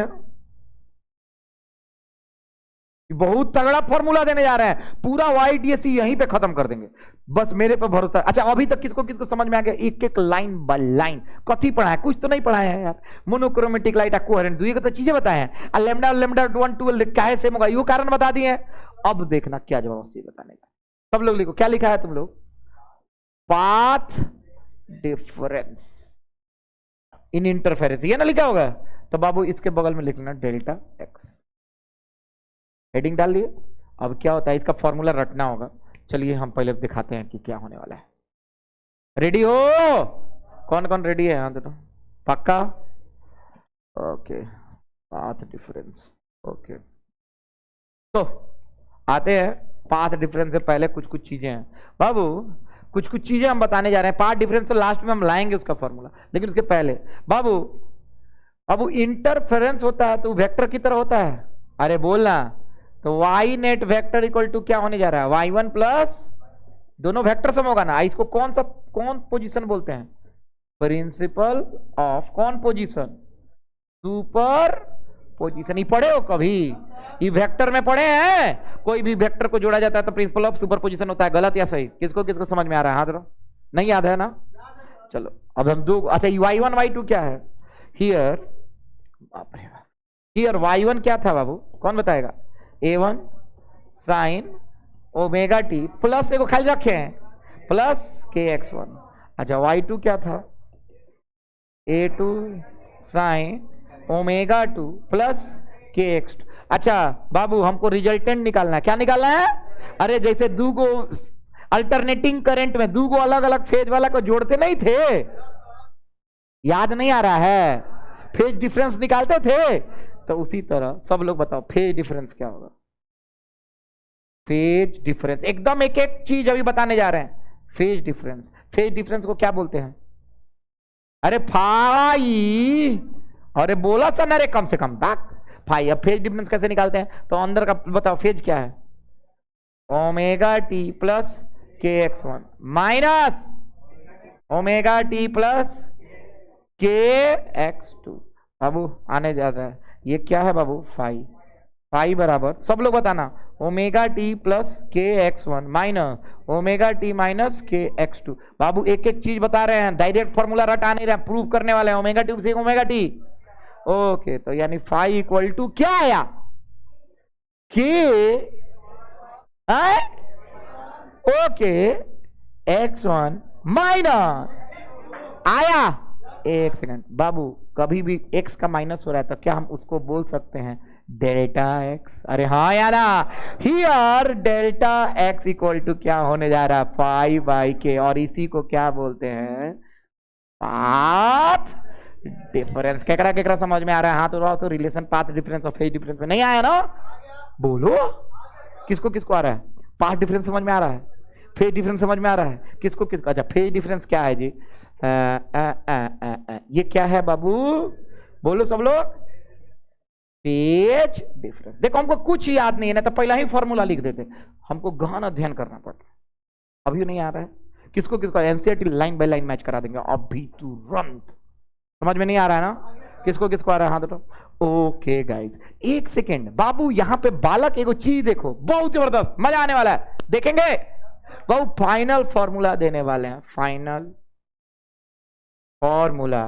बहुत तगड़ा फॉर्मूला देने जा रहे हैं, पूरा YDSC यहीं पे खत्म कर देंगे, बस मेरे पे भरोसा। अच्छा अभी तक किसको किसको समझ में आ गया? एक एक लाइन बाय लाइन कथी पढ़ा है? कुछ तो नहीं पढ़ाया है यार। मोनोक्रोमेटिक लाइट कोहेरेंट, दुई को तो चीजें बताए हैं। लैम्डा लैम्डा 1 2 काहे सेम होगा, यो कारण बता दिए। अब देखना क्या जवाब चाहिए बताने का। सब लोग लिखो, क्या लिखा है तुम लोग? पाथ डिफरेंस इन इंटरफेरेंस, ये ना लिखा होगा? तो बाबू इसके बगल में लिखना डेल्टा एक्स, हेडिंग डाल दिए। अब क्या होता है, इसका फॉर्मूला रटना होगा। चलिए हम पहले दिखाते हैं कि क्या होने वाला है। रेडी हो? कौन कौन रेडी है? हाँ तो पक्का? Okay, path difference. ओके, तो आते हैं पाथ डिफरेंस से पहले कुछ कुछ चीजें हैं बाबू, कुछ कुछ चीजें हम बताने जा रहे हैं। पाथ डिफरेंस तो लास्ट में हम लाएंगे उसका फॉर्मूला, लेकिन उसके पहले बाबू, बाबू इंटरफेरेंस होता है तो वेक्टर की तरह होता है। अरे बोलना, तो Y net vector equal to क्या होने जा रहा है? y1 प्लस, दोनों वेक्टर सम होगा ना। इसको कौन पोजीशन बोलते हैं? प्रिंसिपल ऑफ कौन पोजीशन? Super position. ये पढ़े हो कभी? ये वेक्टर में पढ़े हैं? कोई भी वेक्टर को जोड़ा जाता है तो प्रिंसिपल ऑफ सुपर पोजीशन होता है। गलत या सही? किसको किसको समझ में आ रहा है? हाथ रखो। नहीं याद है ना? चलो अब हम दो, अच्छा y1 y2 क्या है? हियर, हियर y1 क्या था बाबू? कौन बताएगा? a1 sign omega T plus, को खाली रखे हैं, प्लस kx1। अच्छा y2 क्या था? a2 sine omega 2 plus kx2। अच्छा बाबू हमको रिजल्टेंट निकालना है। क्या निकालना है? अरे जैसे दो को अल्टरनेटिंग करंट में दो को अलग अलग फेज वाला को जोड़ते नहीं थे, याद नहीं आ रहा है? फेज डिफरेंस निकालते थे, तो उसी तरह सब लोग बताओ फेज डिफरेंस क्या होगा? फेज डिफरेंस एकदम एक एक चीज अभी बताने जा रहे हैं। फेज डिफरेंस, फेज डिफरेंस को क्या बोलते हैं? अरे फाई, अरे बोला सा ना रे, कम से कम बात फाई। अब फेज डिफरेंस कैसे निकालते हैं? तो अंदर का बताओ फेज क्या है? ओमेगा टी प्लस के x1 minus omega T plus K x2। बाबू आने जा रहा है, ये क्या है बाबू? फाई। फाई बराबर, सब लोग बताना, ओमेगा टी प्लस के x1 minus omega T minus के x2। बाबू एक एक चीज बता रहे हैं, डायरेक्ट फॉर्मूला रटा नहीं रहे, प्रूव करने वाले हैं। ओमेगा टी से ओमेगा टी। ओके, तो यानी फाई इक्वल टू क्या आया? के ओके x1 माइनस आया। एक सेकंड बाबू, कभी भी x का माइनस हो रहा है तो क्या हम उसको बोल सकते हैं डेल्टा x? अरे हाँ यार, here delta x equal to क्या होने जा रहा है? फाई बाई के। और इसी को क्या बोलते हैं? Path difference. केकरा केकरा समझ में आ रहा है? हाथ उठाओ तो रिलेशन पाथ डिफरेंस और फेज डिफरेंस में नहीं आया ना? बोलो, किसको किसको आ रहा है? पाथ डिफरेंस समझ में आ रहा है? फेज डिफरेंस समझ में आ रहा है? किसको किसको? अच्छा फेज डिफरेंस क्या है जी? ये क्या है बाबू? बोलो सब लोग। Phase difference. देखो हमको कुछ याद नहीं है ना, तो पहला ही फॉर्मूला लिख देते। हमको गहन अध्ययन करना पड़ता है, अभी नहीं आ रहा है। किसको किसको? NCERT line by line match करा देंगे अभी तुरंत। समझ में नहीं आ रहा है ना? किसको किसको आ रहा है? हाथ उठाओ। ओके गाइस, एक सेकेंड बाबू, यहां पे बालक एगो चीज देखो, बहुत जबरदस्त मजा आने वाला है, देखेंगे बाबू। फाइनल फॉर्मूला देने वाले हैं, फाइनल फॉर्मूला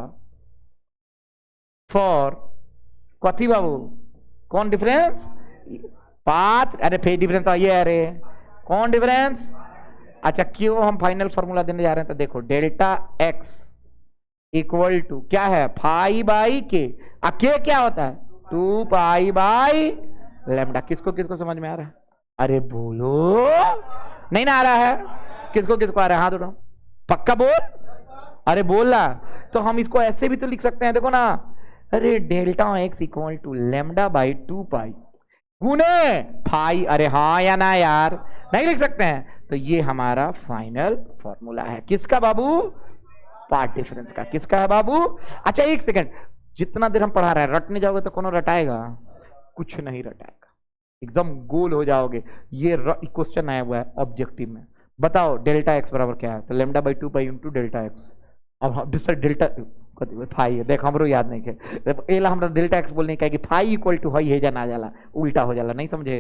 फॉर कथी बाबू? कौन डिफरेंस? पाथ। अरे फेज डिफरेंस तो ये, अरे कौन डिफरेंस? अच्छा क्यों हम फाइनल फॉर्मूला देने जा रहे हैं? तो देखो डेल्टा एक्स इक्वल टू क्या है? फाई बाई के। के क्या होता है? 2 पाई बाई लैम्डा। किसको किसको समझ में आ रहा है? अरे बोलो, नहीं ना आ रहा है? किसको किसको आ रहा है? हाथ उठाओ, पक्का बोल। अरे बोला, तो हम इसको ऐसे भी तो लिख सकते हैं, देखो ना। अरे delta X equal to lambda by 2 pi गुने फाई। अरे हाँ या ना यार? नहीं लिख सकते हैं? तो ये हमारा फाइनल फॉर्मूला है। किसका बाबू? पार्ट डिफरेंस का। किसका है बाबू? अच्छा एक सेकंड, जितना देर हम पढ़ा रहे हैं रटने जाओगे तो कौन रटाएगा? कुछ नहीं रटाएगा, एकदम गोल हो जाओगे। ये क्वेश्चन आया हुआ है ऑब्जेक्टिव में। बताओ डेल्टा एक्स बराबर क्या है? तो lambda by 2 pi into delta x. अब दूसरा डेल्टा फाई है, देख हमरो याद नहीं है। एला हमरा डेल्टा एक्स बोलने का कि फाई इक्वल टू हई हेजा ना जाला, उल्टा हो जाला, नहीं समझे?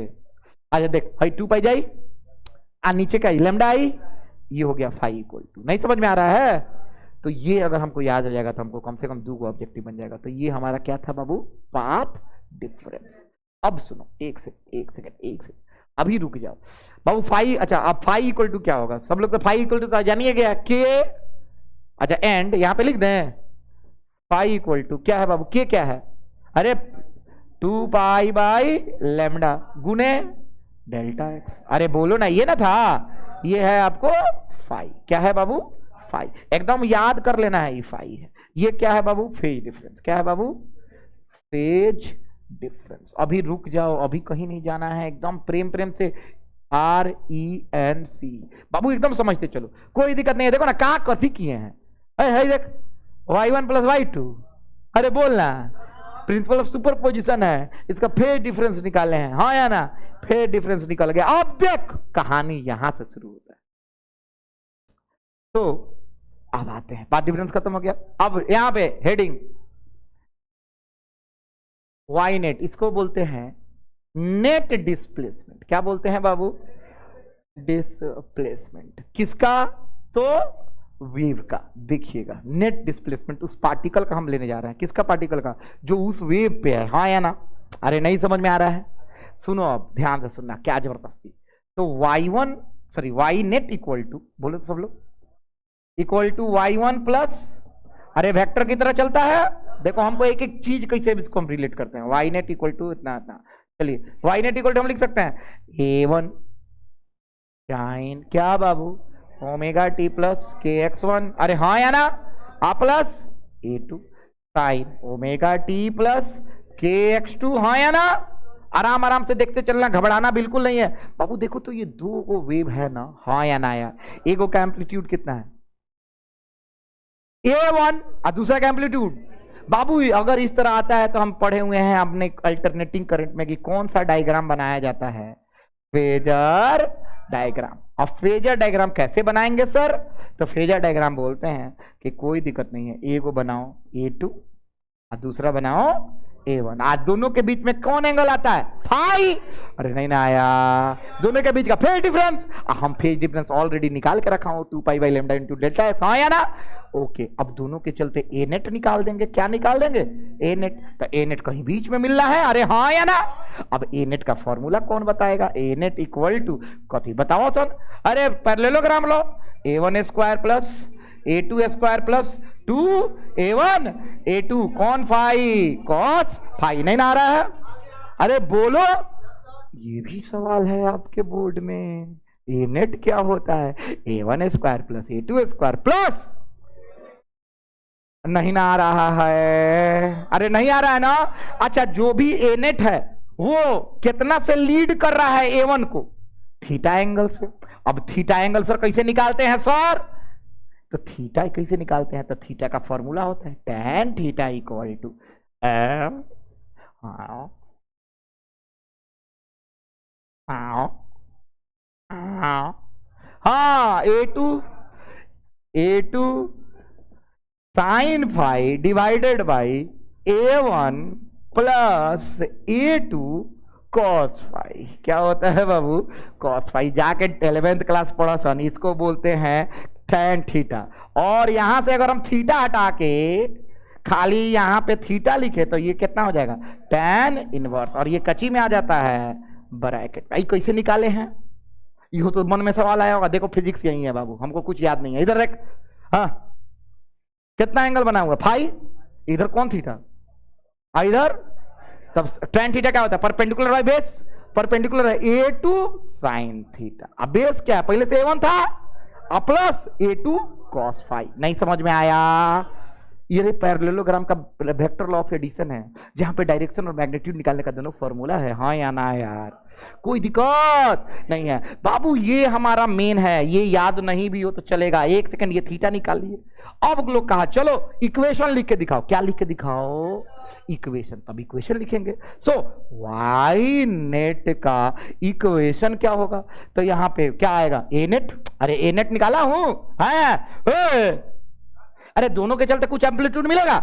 अच्छा देख, हई 2 पाई जाई, आ नीचे का लैम्डा आई, ये हो गया फाई इक्वल टू। नहीं समझ में आ रहा है? तो ये अगर हमको याद हो जाएगा तो हमको कम से कम 2 ऑब्जेक्टिव बन जाएगा। तो ये हमारा क्या था बाबू? Path difference. अब सुनो, एक सेकंड अभी रुक जाओ बाबू फाइव। अच्छा अब फाइव इक्वल टू क्या होगा, सब लोग तो फाइव इक्वल टू जानिए क्या के। अच्छा एंड यहां पे लिख दें फाइव इक्वल टू क्या है बाबू, के क्या है, अरे 2 पाई बाई लेमडा गुने डेल्टा एक्स। अरे बोलो ना, ये ना था, ये है आपको फाइव। क्या है बाबू, फाइव। एकदम याद कर लेना है, ये फाइव है। ये क्या है बाबू, फेज डिफरेंस। क्या है बाबू, फेज डिफरेंस। अभी रुक जाओ, अभी कहीं नहीं जाना है, एकदम प्रेम प्रेम से RENC बाबू एकदम समझते चलो, कोई दिक्कत नहीं है। देखो ना कहा कथी किए हैं, है देख y1 प्लस y2। अरे बोलना, प्रिंसिपल ऑफ सुपरपोजिशन है, इसका फेज डिफरेंस निकाले हैं, हाँ या ना, फेज डिफरेंस निकल गया। अब देख कहानी यहां से शुरू होता है। तो अब आते हैं, पाथ डिफरेंस खत्म हो गया। अब यहां पे हेडिंग y नेट, इसको बोलते हैं नेट डिस्प्लेसमेंट। क्या बोलते हैं बाबू, डिस्प्लेसमेंट। किसका, तो वेव का। देखिएगा नेट डिस्प्लेसमेंट उस पार्टिकल का हम लेने जा रहे हैं। किसका पार्टिकल का, जो उस वेव पे है, हाँ या ना। अरे नहीं समझ में आ रहा है, सुनो अब ध्यान से सुनना, क्या जबरदस्ती। तो y नेट इक्वल टू, बोलो तो सब लोग, इक्वल टू y1 प्लस, अरे वेक्टर की तरह चलता है। देखो हमको एक एक चीज कैसे इसको हम रिलेट करते हैं। y नेट इक्वल टू इतना इतना, चलिए y नेट इक्वल टू हम लिख सकते हैं a1 साइन क्या बाबू, ओमेगा टी प्लस के x1, अरे हाँ या ना, आ plus a2 sine omega T plus K x2, हाँ या ना। आराम आराम से देखते चलना, घबराना बिल्कुल नहीं है बाबू। देखो तो ये दो को वेव है ना, हाँ या ना यार। एक का एम्पलीट्यूड कितना है a1 और दूसरा का एम्पलीट्यूड बाबू। अगर इस तरह आता है तो हम पढ़े हुए हैं अपने अल्टरनेटिंग करंट में कि कौन सा डायग्राम बनाया जाता है, फेजर डायग्राम। अब फेजर डायग्राम कैसे बनाएंगे सर, तो फेजर डायग्राम बोलते हैं कि कोई दिक्कत नहीं है, ए को बनाओ a2 और दूसरा बनाओ a1। आज दोनों के बीच में कौन एंगल आता है, फाई। अरे नहीं ना आया, दोनों के बीच का फेज डिफरेंस। हम फेज डिफरेंस ऑलरेडी निकाल के रखा हूं, 2 pi by lambda into delta x, हाँ या ना। ओके अब दोनों के चलते ए नेट निकाल देंगे। क्या निकाल देंगे, ए नेट। तो ए नेट कहीं बीच में मिलना है, अरे हाँ या ना। अब ए नेट का फॉर्मूला कौन बताएगा, ए नेट इक्वल टू कथी बताओ सन, अरे पैरेललोग्राम लो, a1 square plus a2 square plus 2a1 a2 कौन फाई, कॉस फाई। नहीं ना आ रहा है, अरे बोलो, ये भी सवाल है आपके बोर्ड में। ए नेट क्या होता है, a1 square plus a2 square plus, नहीं ना आ रहा है, अरे नहीं आ रहा है ना। अच्छा जो भी ए नेट है वो कितना से लीड कर रहा है a1 को, थीटा एंगल से। अब थीटा एंगल सर कैसे निकालते हैं सर, तो थीटा कैसे निकालते हैं, तो थीटा का फॉर्मूला होता है tan theta equal to m, हाँ a2 sine phi divided by a1 plus a2 cos phi. क्या होता है बाबू, कॉस फाई। जाके 11th क्लास पढ़ा सन, इसको बोलते हैं tan थीटा। और यहां से अगर हम थीटा हटा के खाली यहां पे थीटा लिखे तो ये कितना हो जाएगा, tan इनवर्स, और ये कच्ची में आ जाता है ब्रैकेट। भाई कैसे निकाले हैं, ये तो मन में सवाल आया होगा। देखो फिजिक्स यही है बाबू, हमको कुछ याद नहीं है। इधर एक, हाँ कितना एंगल बना हुआ, फाई, इधर कौन थीटा, इधर तब tan थीटा क्या होता है, परपेंडिकुलर बाय बेस, परपेंडिकुलर है a2 साइन थीटा। अब बेस क्या है, पहले से a1 था, अब प्लस a2 cos फाई। नहीं समझ में आया, ये पैरेललोग्राम का वेक्टर लॉ ऑफ एडिशन है, जहां पे डायरेक्शन और मैग्नीट्यूड निकालने का दोनों फॉर्मूला है, हाँ या ना यार। कोई दिक्कत नहीं है बाबू, ये हमारा मेन है, ये याद नहीं भी हो तो चलेगा। एक सेकंड, ये थीटा निकाल लिए। अब लोग कहा चलो इक्वेशन लिख के दिखाओ, क्या लिख के दिखाओ, इक्वेशन। तब इक्वेशन लिखेंगे। सो y नेट का इक्वेशन क्या होगा, तो यहां पे क्या आएगा, ए नेट। अरे ए नेट निकाला हूं, अरे दोनों के चलते कुछ एम्पलीट्यूड मिलेगा।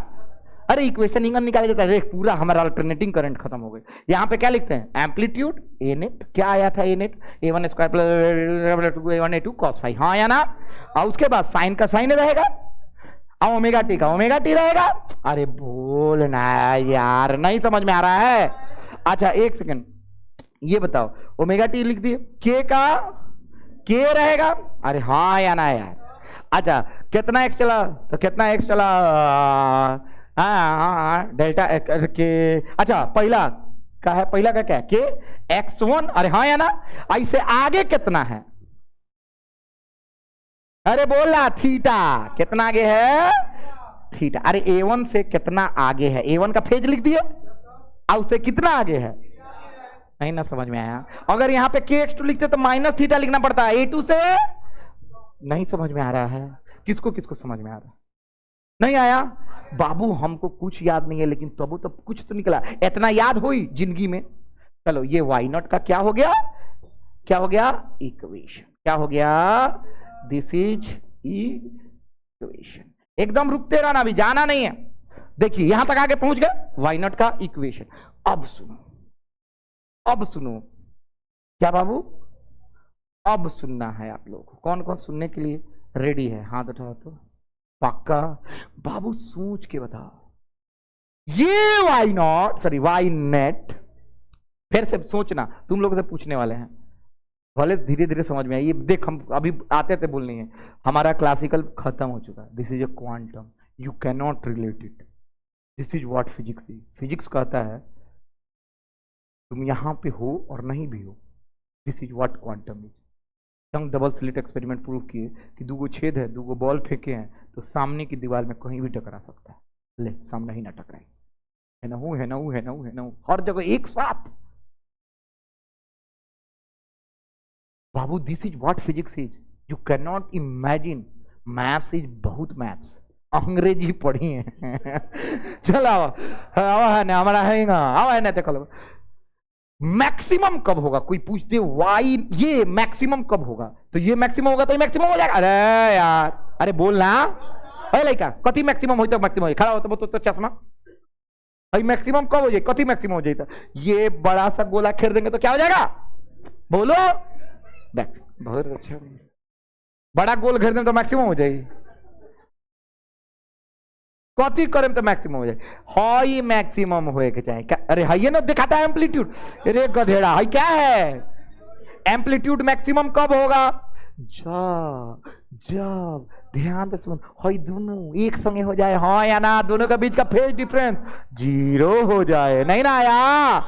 अरे इक्वेशन इंगन निकाला जाता है, पूरा हमारा अल्टरनेटिंग करंट खत्म हो गए। यहां पे क्या लिखते हैं, एम्पलीट्यूड ए नेट। क्या आया था, A net a1 square plus a1 a2 cos phi, हाँ या ना। और उसके बाद साइन का साइन रहेगा, ओमेगा टी का ओमेगा टी रहेगा। अरे बोलना यार, नहीं समझ में आ रहा है। अच्छा एक सेकंड, ये बताओ ओमेगा टी लिख दिए, के का के रहेगा, अरे हाँ या ना यार। अच्छा कितना एक्स चला, तो कितना एक्स चला, हाँ डेल्टा के, अच्छा पहला का है, पहला का क्या है, के x1, अरे हाँ या ना। ऐसे आगे कितना है, अरे बोला थीटा, कितना आगे है थीटा। अरे A1 से कितना आगे है, A1 का फेज लिख दिए, और उससे कितना आगे है, नहीं ना समझ में आया। अगर यहाँ पे kx2 लिखते तो माइनस थीटा लिखना पड़ता है, A2 से नहीं समझ में आ रहा है, किसको किसको समझ में आ रहा है, नहीं आया बाबू, हमको कुछ याद नहीं है, लेकिन तब तो कुछ तो निकला, इतना याद हुई जिंदगी में। चलो ये वाई नॉट का क्या हो गया, क्या हो गया, इक्वेशन, क्या हो गया, दिस इज इक्वेशन। एकदम रुकते रहना, अभी जाना नहीं है। देखिए यहां तक आगे पहुंच गए, वाई नॉट का इक्वेशन। अब सुनो, अब सुनो, क्या बाबू, अब सुनना है आप लोग को। कौन कौन सुनने के लिए रेडी है, हाथ उठाओ तो, पक्का बाबू सोच के बताओ। ये Y not, sorry Y net, फिर से सोचना, तुम लोगों से पूछने वाले हैं, भले धीरे धीरे समझ में आइए। देख हम अभी आते थे बोलने है, हमारा क्लासिकल खत्म हो चुका है। This is a quantum, you can not relate it, this is what physics is. Physics कहता है तुम यहां पे हो और नहीं भी हो, this is what quantum is. हम डबल स्लिट एक्सपेरिमेंट प्रूव किए कि दो छेद है, दो बॉल फेंके हैं तो सामने की दीवार में कहीं भी टकरा सकता है, ले सामने ही ना टकराए, है ना हूं, है ना हूं, है ना हूं, है ना हूं, हर जगह एक साथ। बाबू this is what physics is, you can not imagine. Maths is बहुत मैथ्स, अंग्रेजी पढ़ी है चलो आवा है ना हमारा है, आवा है ना, देखो मैक्सिमम कब होगा, कोई पूछते वाई ये मैक्सिमम कब होगा, तो ये मैक्सिमम होगा तो ये मैक्सिमम हो जाएगा। अरे यार, अरे बोलना, अरे लड़का कति मैक्सिमम हो तो मैक्सिमम हो, खड़ा हो तो चश्मा, भाई मैक्सिमम कब हो जाए, कति मैक्सिमम हो जाए, ये बड़ा सा गोला खेल देंगे तो क्या हो जाएगा, बोलो, बहुत अच्छा, बड़ा गोल घेर दें तो मैक्सिमम हो जाएगी, कॉपी करें तो मैक्सिमम हो जाए, हाई मैक्सिमम होए के चाहे क्या, अरे हाई ना दिखाता है एम्पलीट्यूड, अरे गधेड़ा हाई क्या है, एम्पलीट्यूड मैक्सिमम कब होगा, जब ध्यान से सुन, हाई दोनों एक संगे हो जाए, हाँ या ना, दोनों के बीच का फेज डिफरेंस 0 हो जाए, नहीं ना आया,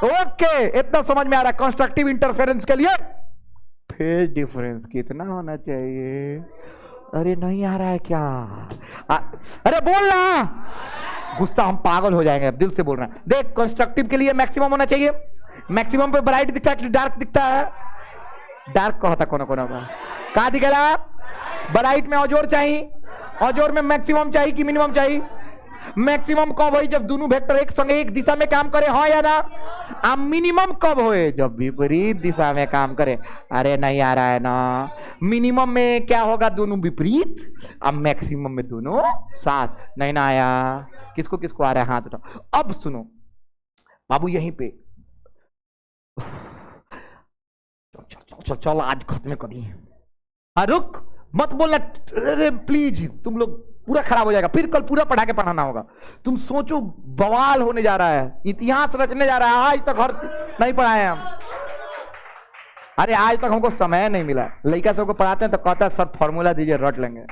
ओके इतना समझ में आ रहा है। कंस्ट्रक्टिव इंटरफेरेंस के लिए फेज डिफरेंस कितना होना चाहिए, अरे नहीं आ रहा है क्या, अरे बोलना, गुस्सा हम पागल हो जाएंगे, अब दिल से बोल रहे हैं। देख कंस्ट्रक्टिव के लिए मैक्सिमम होना चाहिए, मैक्सिमम पे ब्राइट दिखता है, डार्क दिखता है, डार्क का होता कोना कोना का, कहा दिखेगा, ब्राइट में औजोर चाहिए, औजोर में मैक्सिमम चाहिए कि मिनिमम चाहिए, मैक्सिमम कब हो जब दोनों वेक्टर एक संगे एक दिशा में काम करे, हाँ या ना, अब मिनिमम कब होए जब विपरीत दिशा में काम करे, अरे नहीं आ रहा है ना, मिनिमम में क्या होगा, दोनों विपरीत, अब मैक्सिमम में दोनों साथ, नहीं ना आया, किसको किसको आ रहा है हाथ उठाओ। अब सुनो बाबू यहीं पे, चल चल आज खत्म कर दिए, रुक मत बोलना प्लीज, तुम लोग पूरा खराब हो जाएगा, फिर कल पूरा पढ़ा के पढ़ाना होगा। तुम सोचो बवाल होने जा रहा है, इतिहास रचने जा रहा है, आज तक हर नहीं पढ़ाए हम, अरे आज तक हमको समय नहीं मिला, लड़का सबको पढ़ाते हैं तो कहता है सर फॉर्मूला दीजिए रट लेंगे,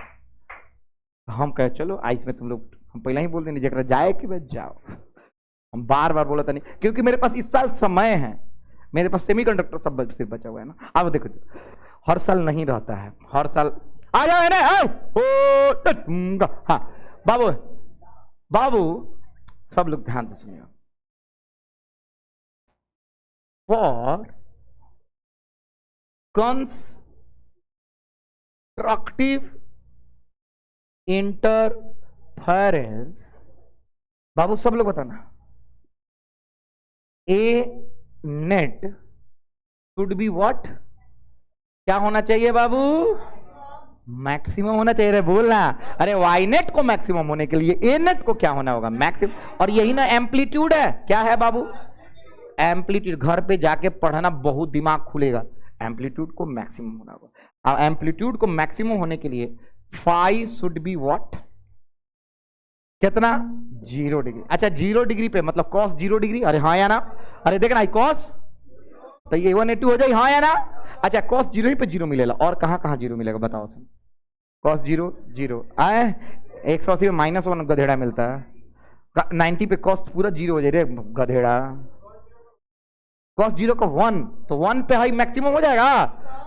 हम कहे चलो आज में तुम लोग, हम पहले ही बोल देंगे जरा जाए कि बस जाओ, हम बार बार बोला था नहीं, क्योंकि मेरे पास इस साल समय है, मेरे पास सेमीकंडक्टर सब सिर्फ बचा हुआ है ना। अब देखो हर साल नहीं रहता है, हर साल आ जाओ है ना, हाँ बाबू बाबू सब लोग ध्यान से सुनिए, फॉर कंस्ट्रक्टिव इंटरफेरेंस, बाबू सब लोग बताना, ए नेट शुड बी व्हाट, क्या होना चाहिए बाबू, मैक्सिमम होना चाहिए, रे बोलना, अरे वाई नेट को मैक्सिमम होने के लिए ए नेट को क्या होना होगा, मैक्सिमम, और यही ना एम्पलीट्यूड है, क्या है बाबू, एम्पलीट्यूड, घर पे जाके पढ़ना बहुत दिमाग खुलेगा, एम्पलीट्यूड को मैक्सिमम होना होगा, और एम्पलीट्यूड को मैक्सिमम होने के लिए फाई शुड बी व्हाट, कितना 0 डिग्री, अच्छा 0 डिग्री पे मतलब कॉस 0 डिग्री, अरे हाँ या ना, अरे देखना कॉस तो A1 A2 हो जाए, हाँ या ना? अच्छा cos 0 ही पे 0 मिलेगा, और कहाँ कहाँ 0 मिलेगा बताओ सर? cos 0 0 आए, 180 में -1 गधेड़ा मिलता है, 90 पे cos पूरा 0 हो जाए रे गधेड़ा। cos 0 का 1, तो 1 पे हाई मैक्सिमम हो जाएगा।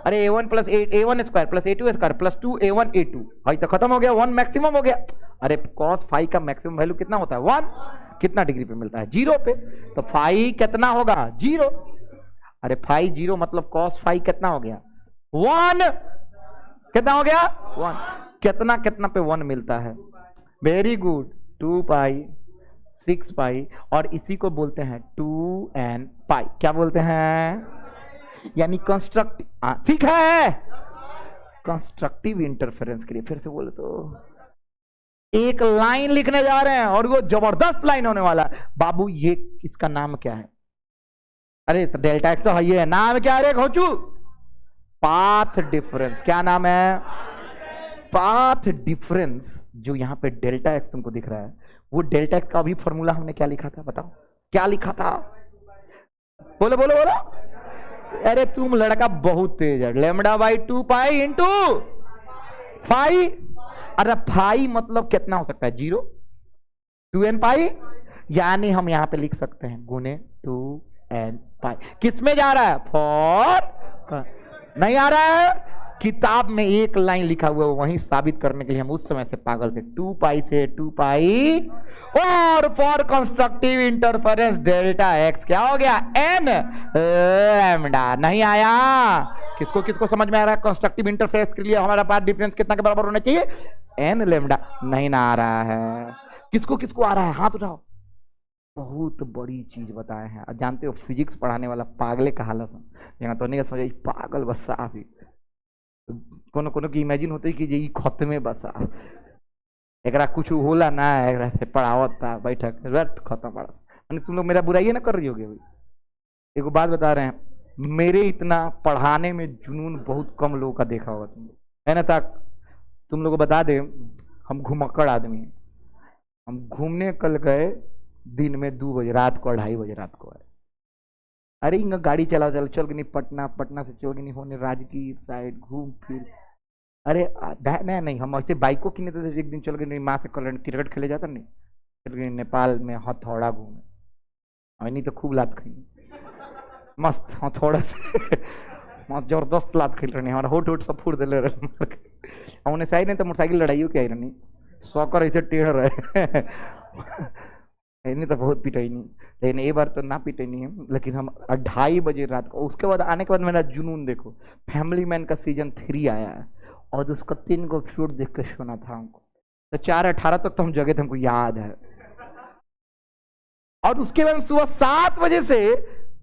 अरे A1 plus A1 square plus A2 square plus 2 A1 A2, high तो खत्म हो गया, 1 मैक्सिमम हो गया। अरे cos फाई का मैक्सिमम वैल्यू कितना होता है? 1। कितना डिग्री पे मिलता है? 0 पे, तो फाई कितना होगा? 0। अरे फाई 0 मतलब cos फाई कितना हो गया? 1। कितना हो गया? 1। कितना कितना पे 1 मिलता है? वेरी गुड, 2 पाई 6 पाई, और इसी को बोलते हैं 2n पाई। क्या बोलते हैं? यानी कंस्ट्रक्टिव, ठीक है, कंस्ट्रक्टिव इंटरफेरेंस के लिए फिर से बोले तो एक लाइन लिखने जा रहे हैं और वो जबरदस्त लाइन होने वाला है। बाबू ये इसका नाम क्या है? अरे तो डेल्टा एक्स तो है, नाम क्या है घोचू? Path difference. क्या नाम है? Path difference. जो यहां पे डेल्टा एक्स तुमको दिख रहा है, वो डेल्टा एक्स का अभी फॉर्मूला हमने क्या लिखा था? बताओ क्या लिखा था? बोलो बोलो बोलो। अरे तुम लड़का बहुत तेज है। Lambda by 2 pi into phi. अरे फाई मतलब कितना हो सकता है? 0, 2n पाई, यानी हम यहां पे लिख सकते हैं गुने 2n पाई। किस में जा रहा है? फॉर नहीं आ रहा है। किताब में एक लाइन लिखा हुआ है, वहीं साबित करने के लिए हम उस समय से पागल थे। 2 पाई से 2 पाई, और for constructive interference delta x क्या हो गया? n lambda. नहीं आया? किसको किसको समझ में आ रहा है? कंस्ट्रक्टिव इंटरफेरेंस के लिए हमारा पाथ डिफरेंस कितना के बराबर होना चाहिए? n lambda. नहीं ना आ रहा है? किसको किसको आ रहा है? हाथ उठाओ। बहुत बड़ी चीज बताए हैं। जानते हो फिजिक्स पढ़ाने वाला पागले का हालत यहाँ तो नहीं समझ पागल बसा अभी कोनो कोनो की इमेजिन होती कि ये खत्मे बसा एकरा कुछ होला ना, एकरा से पढ़ावत था बैठक रट खत्म पड़ा। मैंने तुम लोग मेरा बुराई ना कर रही होगी। एक बात बता रहे हैं, मेरे इतना पढ़ाने में जुनून बहुत कम लोगों का देखा होगा तुम लोग, है ना? तक तुम लोग को बता दे, हम घुमक्कड़ आदमी हैं। हम घूमने कल गए दिन में 2 बजे रात को, 2:30 बजे रात को आए। अरे इंगा गाड़ी चला चल गई नहीं पटना, पटना से चल गई नहीं होने राजगीर साइड घूम फिर। अरे नहीं नहीं, हम ऐसे बाइकों की नहीं, तो एक दिन चल गए नहीं माँ से कल क्रिकेट खेले जाता नहीं, चल गए नेपाल में हथौड़ा घूमे। नहीं तो खूब लात खाई मस्त हथौड़ा से मस्त जबरदस्त लात खेल रहे। हमारा होट होट सब फूट दिले रहे। हमने सही नहीं तो मोटरसाइकिल लड़ाइयों के आई रही सौकर ऐसे टेढ़ रहे। नहीं तो बहुत पिटाई नहीं, लेकिन एक बार तो ना पिटाई नहीं है। लेकिन हम 2:30 बजे रात को, उसके बाद आने के बाद मेरा जुनून देखो, फैमिली मैन का सीजन 3 आया है और उसका 3 को एपिसोड देख के सुना था हमको, तो 4:18 तक तो हम जगह थे, हमको याद है। और उसके बाद सुबह 7 बजे से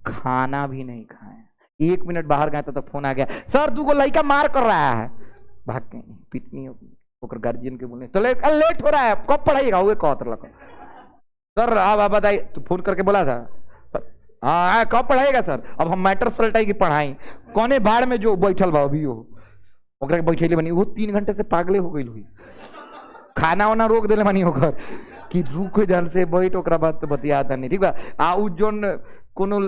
खाना भी नहीं खाए। 1 मिनट बाहर गए तो फोन आ गया, सर 2 लड़का मार कर रहा है। भाग के पिटनी होकर गार्जियन के बोले तो लेट हो रहा है, कब पढ़ाइएगा? हुए कह सर आप बताइए, तो फोन करके बोला था सर हाँ कब पढ़ाएगा सर? अब हम मैटर सलटाई की पढ़ाई कोने बाढ़ में जो बैठल बा अभी हो बैठे बनी वो 3 घंटे से पागले हो गई हुई। खाना वाना रोक दिले बनी होकर कि रुक जान से बैठ, ओकरा बाद तो बतियाता नहीं, ठीक बा। उ जोन कोनो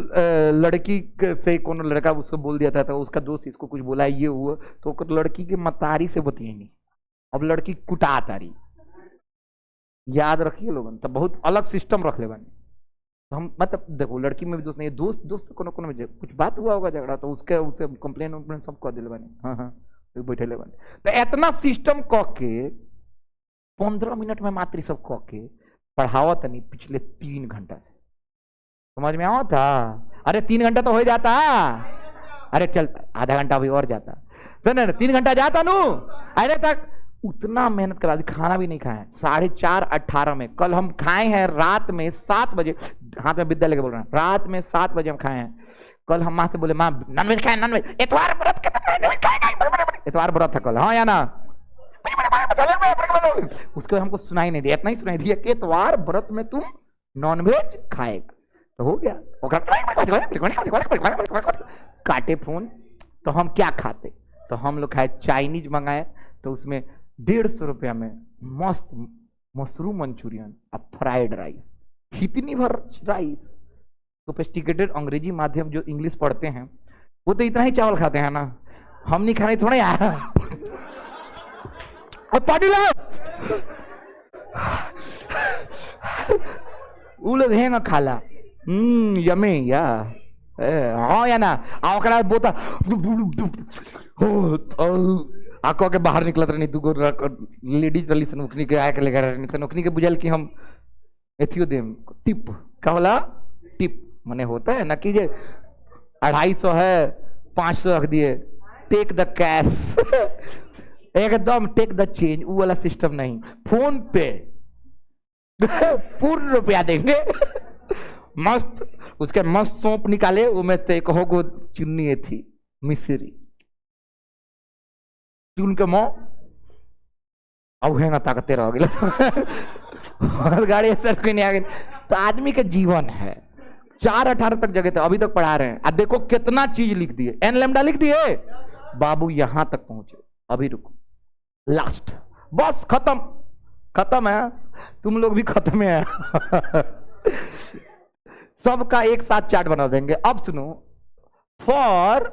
लड़की से कोनो लड़का उसको बोल दिया था, तो उसका दोस्त इसको कुछ बोला, ये हुआ तो लड़की के मतारी से बतियाई नहीं, अब लड़की कुटा तारी। याद रखिए लोगन, तो बहुत अलग सिस्टम रख ले बनी। तो हम मतलब देखो लड़की में भी दोस्त नहीं है, दोस्त दोस्त कोनो कोनो में कुछ बात हुआ होगा झगड़ा, तो उसके उसे कंप्लेन वम्प्लेन सब कर दिले बनी। हाँ हाँ तो बैठे ले बनी, तो इतना सिस्टम कह के 15 मिनट में मात्र सब कह के पढ़ावत नहीं पिछले 3 घंटा से। समझ में आओ था? अरे 3 घंटा तो हो जाता, अरे चल आधा घंटा भी और जाता, सुन 3 घंटा जाता नू। अरे तक उतना मेहनत करा दी, खाना भी नहीं खाए। 4:18 में कल हम खाए हैं रात में 7 बजे, हाथ में विद्यालय के बोल रहे हैं, रात में 7 बजे हम खाए हैं। कल हम माँ से बोले माँ नॉनवेज खाए, नॉनवेज इतवार व्रत, इतवार व्रत था कल, हाँ या ना? उसके बाद हमको सुनाई नहीं दिया, इतना ही सुनाई दिया कि इतवार व्रत में तुम नॉनवेज खाएगा, तो हो गया। काटे फोन, तो हम क्या खाते? तो हम लोग खाए चाइनीज मंगाए, तो उसमें 150 रुपया में मस्त मशरूम मंचूरियन और फ्राइड राइस, इतनी भर राइस। सोफिस्टिकेटेड अंग्रेजी माध्यम जो इंग्लिश पढ़ते हैं वो तो इतना ही चावल खाते हैं ना, हम नहीं खाने थोड़ा यार। अब पार्टी लाओ, वो लोग हैं ना खाला, यमे या हाँ या ना आवकड़ा बोता आको के बाहर निकलत रहनी दूगो लेडीज वाली से नौकरी के आके लेकर रहनी तो नौकरी के बुझल कि हम एथियो देम टिप का होला टिप मने होता है ना कि जे 250 है 500 रख दिए, टेक द कैश एकदम टेक द चेंज, वो वाला सिस्टम नहीं, फोन पे पूर्ण रुपया देंगे मस्त, उसके मस्त सौंप निकाले, वो में ते कहो गो चुन्नी थी मिश्री चुन के मो अब है ना ताकते रह गए गाड़ी सर कोई नहीं आ गई। तो आदमी का जीवन है 4-18 तक जगह थे, अभी तक पढ़ा रहे हैं। अब देखो कितना चीज लिख दिए, एन लेमडा लिख दिए, बाबू यहां तक पहुंचे, अभी रुको लास्ट, बस खत्म, खत्म है, तुम लोग भी खत्म है सबका एक साथ चार्ट बना देंगे। अब सुनो, फॉर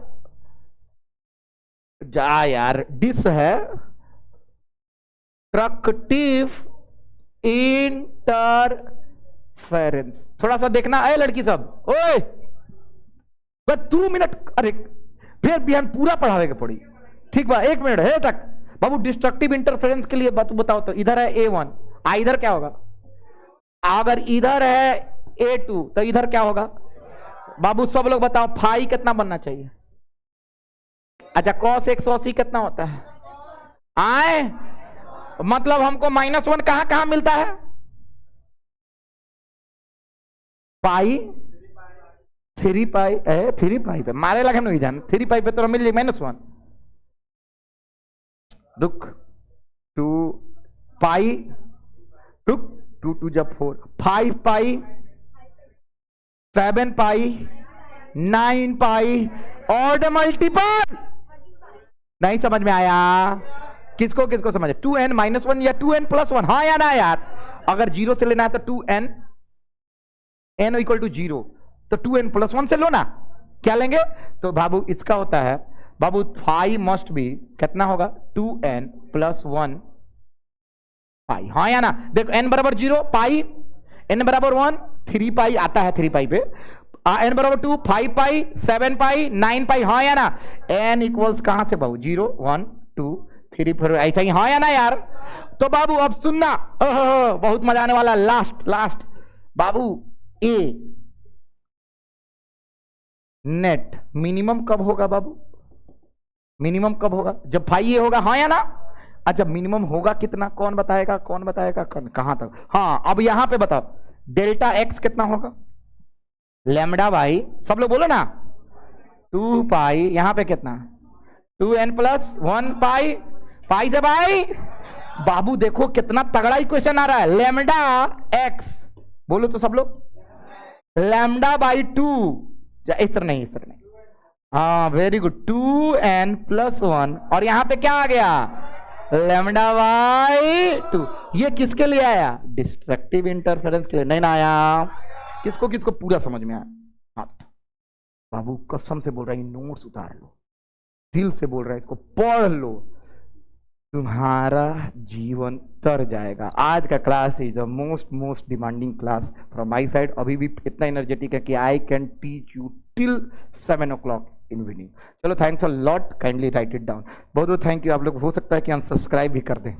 जा यार डिस है ट्रक्टिव इंटरफेरेंस, थोड़ा सा देखना है लड़की सब, ओए बस 2 मिनट, अरे फिर बिहान पूरा पढ़ावे के पड़ी, ठीक बा 1 मिनट है तक। बाबू डिस्ट्रक्टिव इंटरफेरेंस के लिए बात बताओ तो, इधर है A1, इधर क्या होगा, अगर इधर है A2 तो इधर क्या होगा बाबू, सब लोग बताओ फाई कितना बनना चाहिए। अच्छा cos 180 कितना होता है, आए मतलब हमको -1 कहां कहां मिलता है, पाई 3 पाई 3 पाई पे मारे लगे नहीं जान, 3 पाई पे तो मिल जाए -1, रुक 2 पाई, रुक 2 2 जब 4, 5 पाई 7 पाई 9 पाई और मल्टीपल, नहीं समझ में आया, किसको किसको समझ, 2n -1 या 2n + 1, हाँ या ना यार, अगर 0 से लेना है तो 2n n = 0 तो 2n + 1 से लो ना, क्या लेंगे तो बाबू इसका होता है बाबू 5 मस्ट बी कितना होगा 2n + 1 पाई, हाँ या ना, देखो n = 0 पाई, n = 1 3 पाई आता है 3 पाई पे, n = 2 5 पाई 7 पाई 9 पाई, हाँ या ना, n इक्वल्स कहां से बाबू 0 1 2 3 4 ऐसा ही, हाँ या ना यार। तो बाबू अब सुनना, बहुत मजा आने वाला, लास्ट लास्ट बाबू, ए नेट मिनिमम कब होगा बाबू, मिनिमम कब होगा जब फाई ये होगा, हाँ या ना। अच्छा मिनिमम होगा कितना, कौन बताएगा कौन बताएगा, कहां तक, हाँ अब यहां पे बताओ, डेल्टा एक्स कितना होगा, लैम्डा बाई, सब लोग बोलो ना 2 पाई, यहां पे कितना 2n + 1 पाई, पाई से बाई, बाबू देखो कितना तगड़ा इक्वेशन आ रहा है, लैम्डा एक्स, बोलो तो सब लोग, लैम्डा बाई 2, इस तरह नहीं, इस तरह नहीं, हाँ वेरी गुड, 2n + 1 और यहां पे क्या आ गया लैम्डा बाई 2, ये किसके लिए आया, डिस्ट्रक्टिव इंटरफेरेंस के लिए, नहीं ना आया, किसको किसको पूरा समझ में आया, हाँ बाबू कसम से बोल रहा है, नोट्स उतार लो, दिल से बोल रहा है, इसको पढ़ लो, तुम्हारा जीवन तर जाएगा। आज का class is the most demanding class from my side, अभी भी इतना एनर्जेटिक है कि I can teach you till 7 o'clock in evening. चलो thanks a lot, kindly write it down, बहुत बहुत थैंक यू। आप लोग हो सकता है कि अनसब्सक्राइब भी कर दें